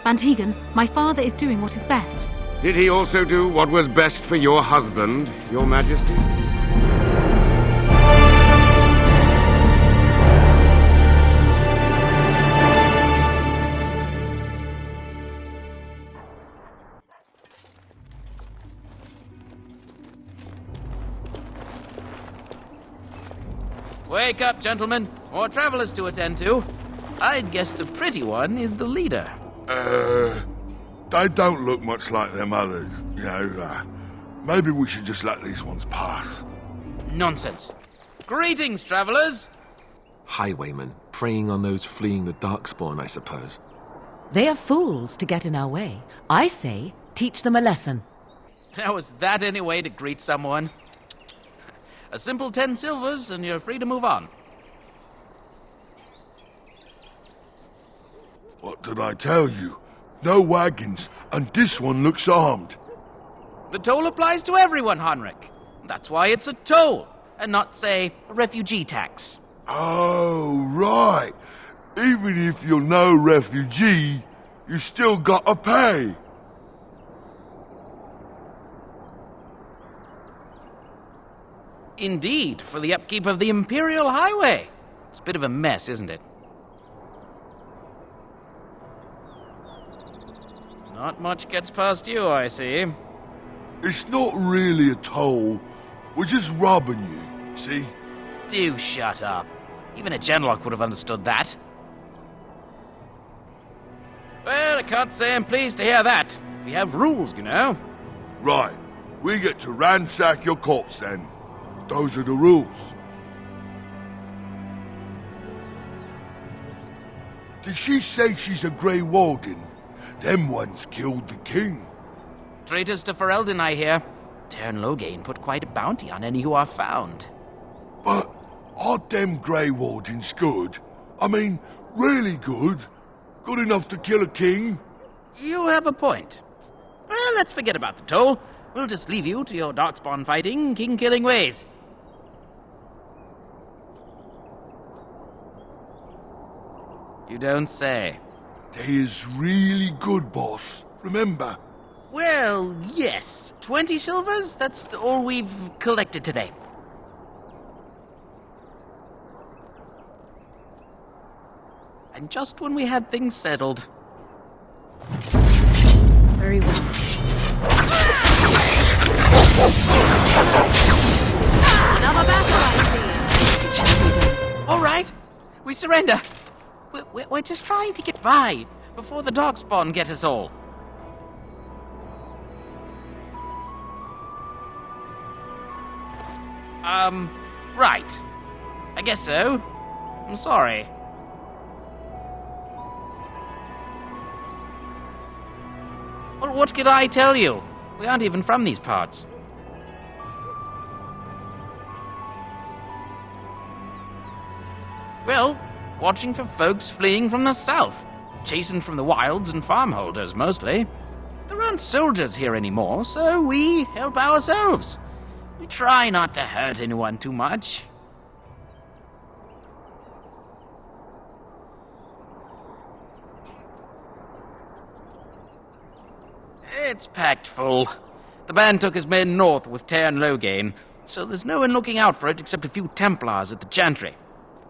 L: Van Tegan, my father is doing what is best.
A: Did he also do what was best for your husband, Your Majesty?
V: Wake up, gentlemen. More travelers to attend to. I'd guess the pretty one is the leader.
W: They don't look much like them others, you know. Maybe we should just let these ones pass.
V: Nonsense. Greetings, travelers.
N: Highwaymen, preying on those fleeing the Darkspawn, I suppose.
Q: They are fools to get in our way. I say, teach them a lesson.
V: Now, is that any way to greet someone? A simple 10 silvers, and you're free to move on.
W: What did I tell you? No wagons, and this one looks armed.
V: The toll applies to everyone, Henrik. That's why it's a toll, and not, say, a refugee tax.
W: Oh, right. Even if you're no refugee, you still gotta pay.
V: Indeed, for the upkeep of the Imperial Highway. It's a bit of a mess, isn't it? Not much gets past you, I see.
W: It's not really a toll. We're just robbing you, see?
V: Do shut up. Even a Genlock would have understood that. Well, I can't say I'm pleased to hear that. We have rules, you know.
W: Right. We get to ransack your corpse, then. Those are the rules. Did she say she's a Grey Warden? Them ones killed the king.
V: Traitors to Ferelden, I hear. Teyrn Loghain put quite a bounty on any who are found.
W: But aren't them Grey Wardens good? I mean, really good? Good enough to kill a king?
V: You have a point. Well, let's forget about the toll. We'll just leave you to your Darkspawn fighting, king-killing ways. You don't say.
W: They is really good, boss. Remember?
V: Well, yes. 20 silvers? That's all we've collected today. And just when we had things settled.
L: Very well.
B: Another battle, I see.
V: All right. We surrender. We're just trying to get by before the Darkspawn get us all. Right. I guess so. I'm sorry. Well, what could I tell you? We aren't even from these parts. Well, watching for folks fleeing from the south. chastened from the wilds and farmholders, mostly. There aren't soldiers here anymore, so we help ourselves. We try not to hurt anyone too much. It's packed full. The band took his men north with Teyrn Loghain, so there's no one looking out for it except a few Templars at the Chantry.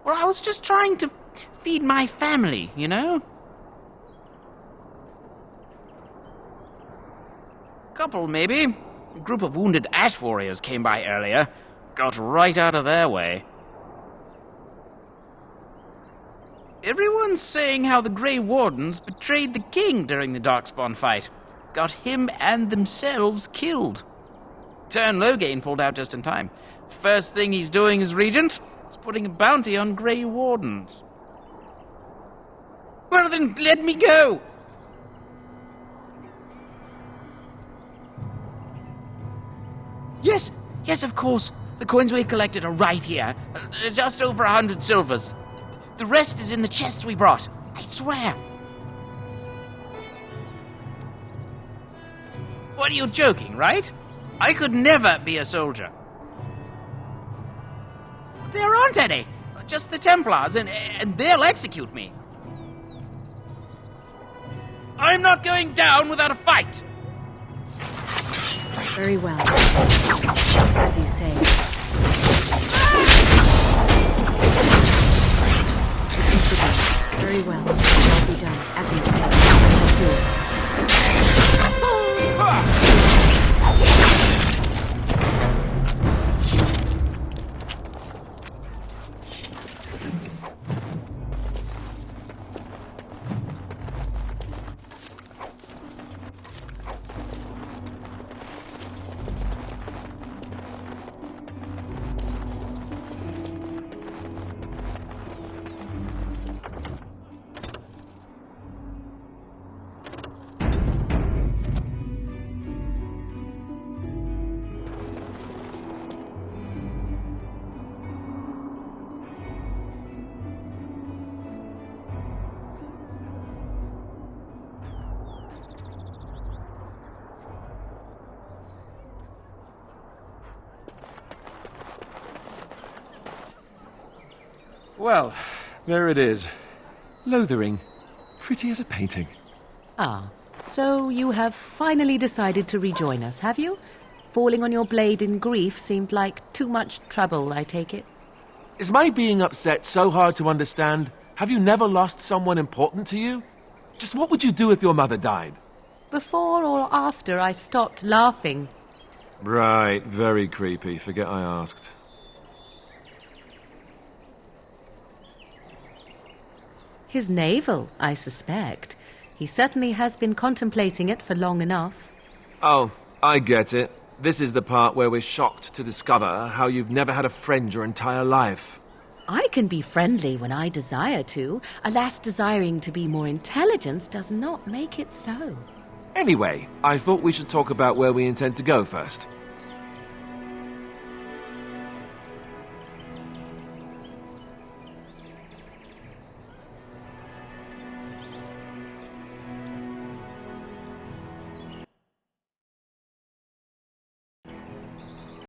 V: Well, I was just trying to feed my family, you know? Couple, maybe. A group of wounded Ash warriors came by earlier. Got right out of their way. Everyone's saying how the Grey Wardens betrayed the king during the Darkspawn fight. Got him and themselves killed. Teyrn Loghain pulled out just in time. First thing he's doing as regent is putting a bounty on Grey Wardens. Well then, let me go! Yes, of course. The coins we collected are right here. Just over 100 silvers. The rest is in the chests we brought. I swear. What are you joking, right? I could never be a soldier. There aren't any. Just the Templars, and they'll execute me. I'm not going down without a fight.
B: Very well. As you say. Very well. Shall be done. As you say. I shall do it.
N: Well, there it is. Lothering. Pretty as a painting.
Q: Ah, so you have finally decided to rejoin us, have you? Falling on your blade in grief seemed like too much trouble, I take it.
N: Is my being upset so hard to understand? Have you never lost someone important to you? Just what would you do if your mother died?
Q: Before or after I stopped laughing?
N: Right, very creepy. Forget I asked.
Q: His navel, I suspect. He certainly has been contemplating it for long enough.
N: Oh, I get it. This is the part where we're shocked to discover how you've never had a friend your entire life.
Q: I can be friendly when I desire to. Alas, desiring to be more intelligent does not make it so.
N: Anyway, I thought we should talk about where we intend to go first.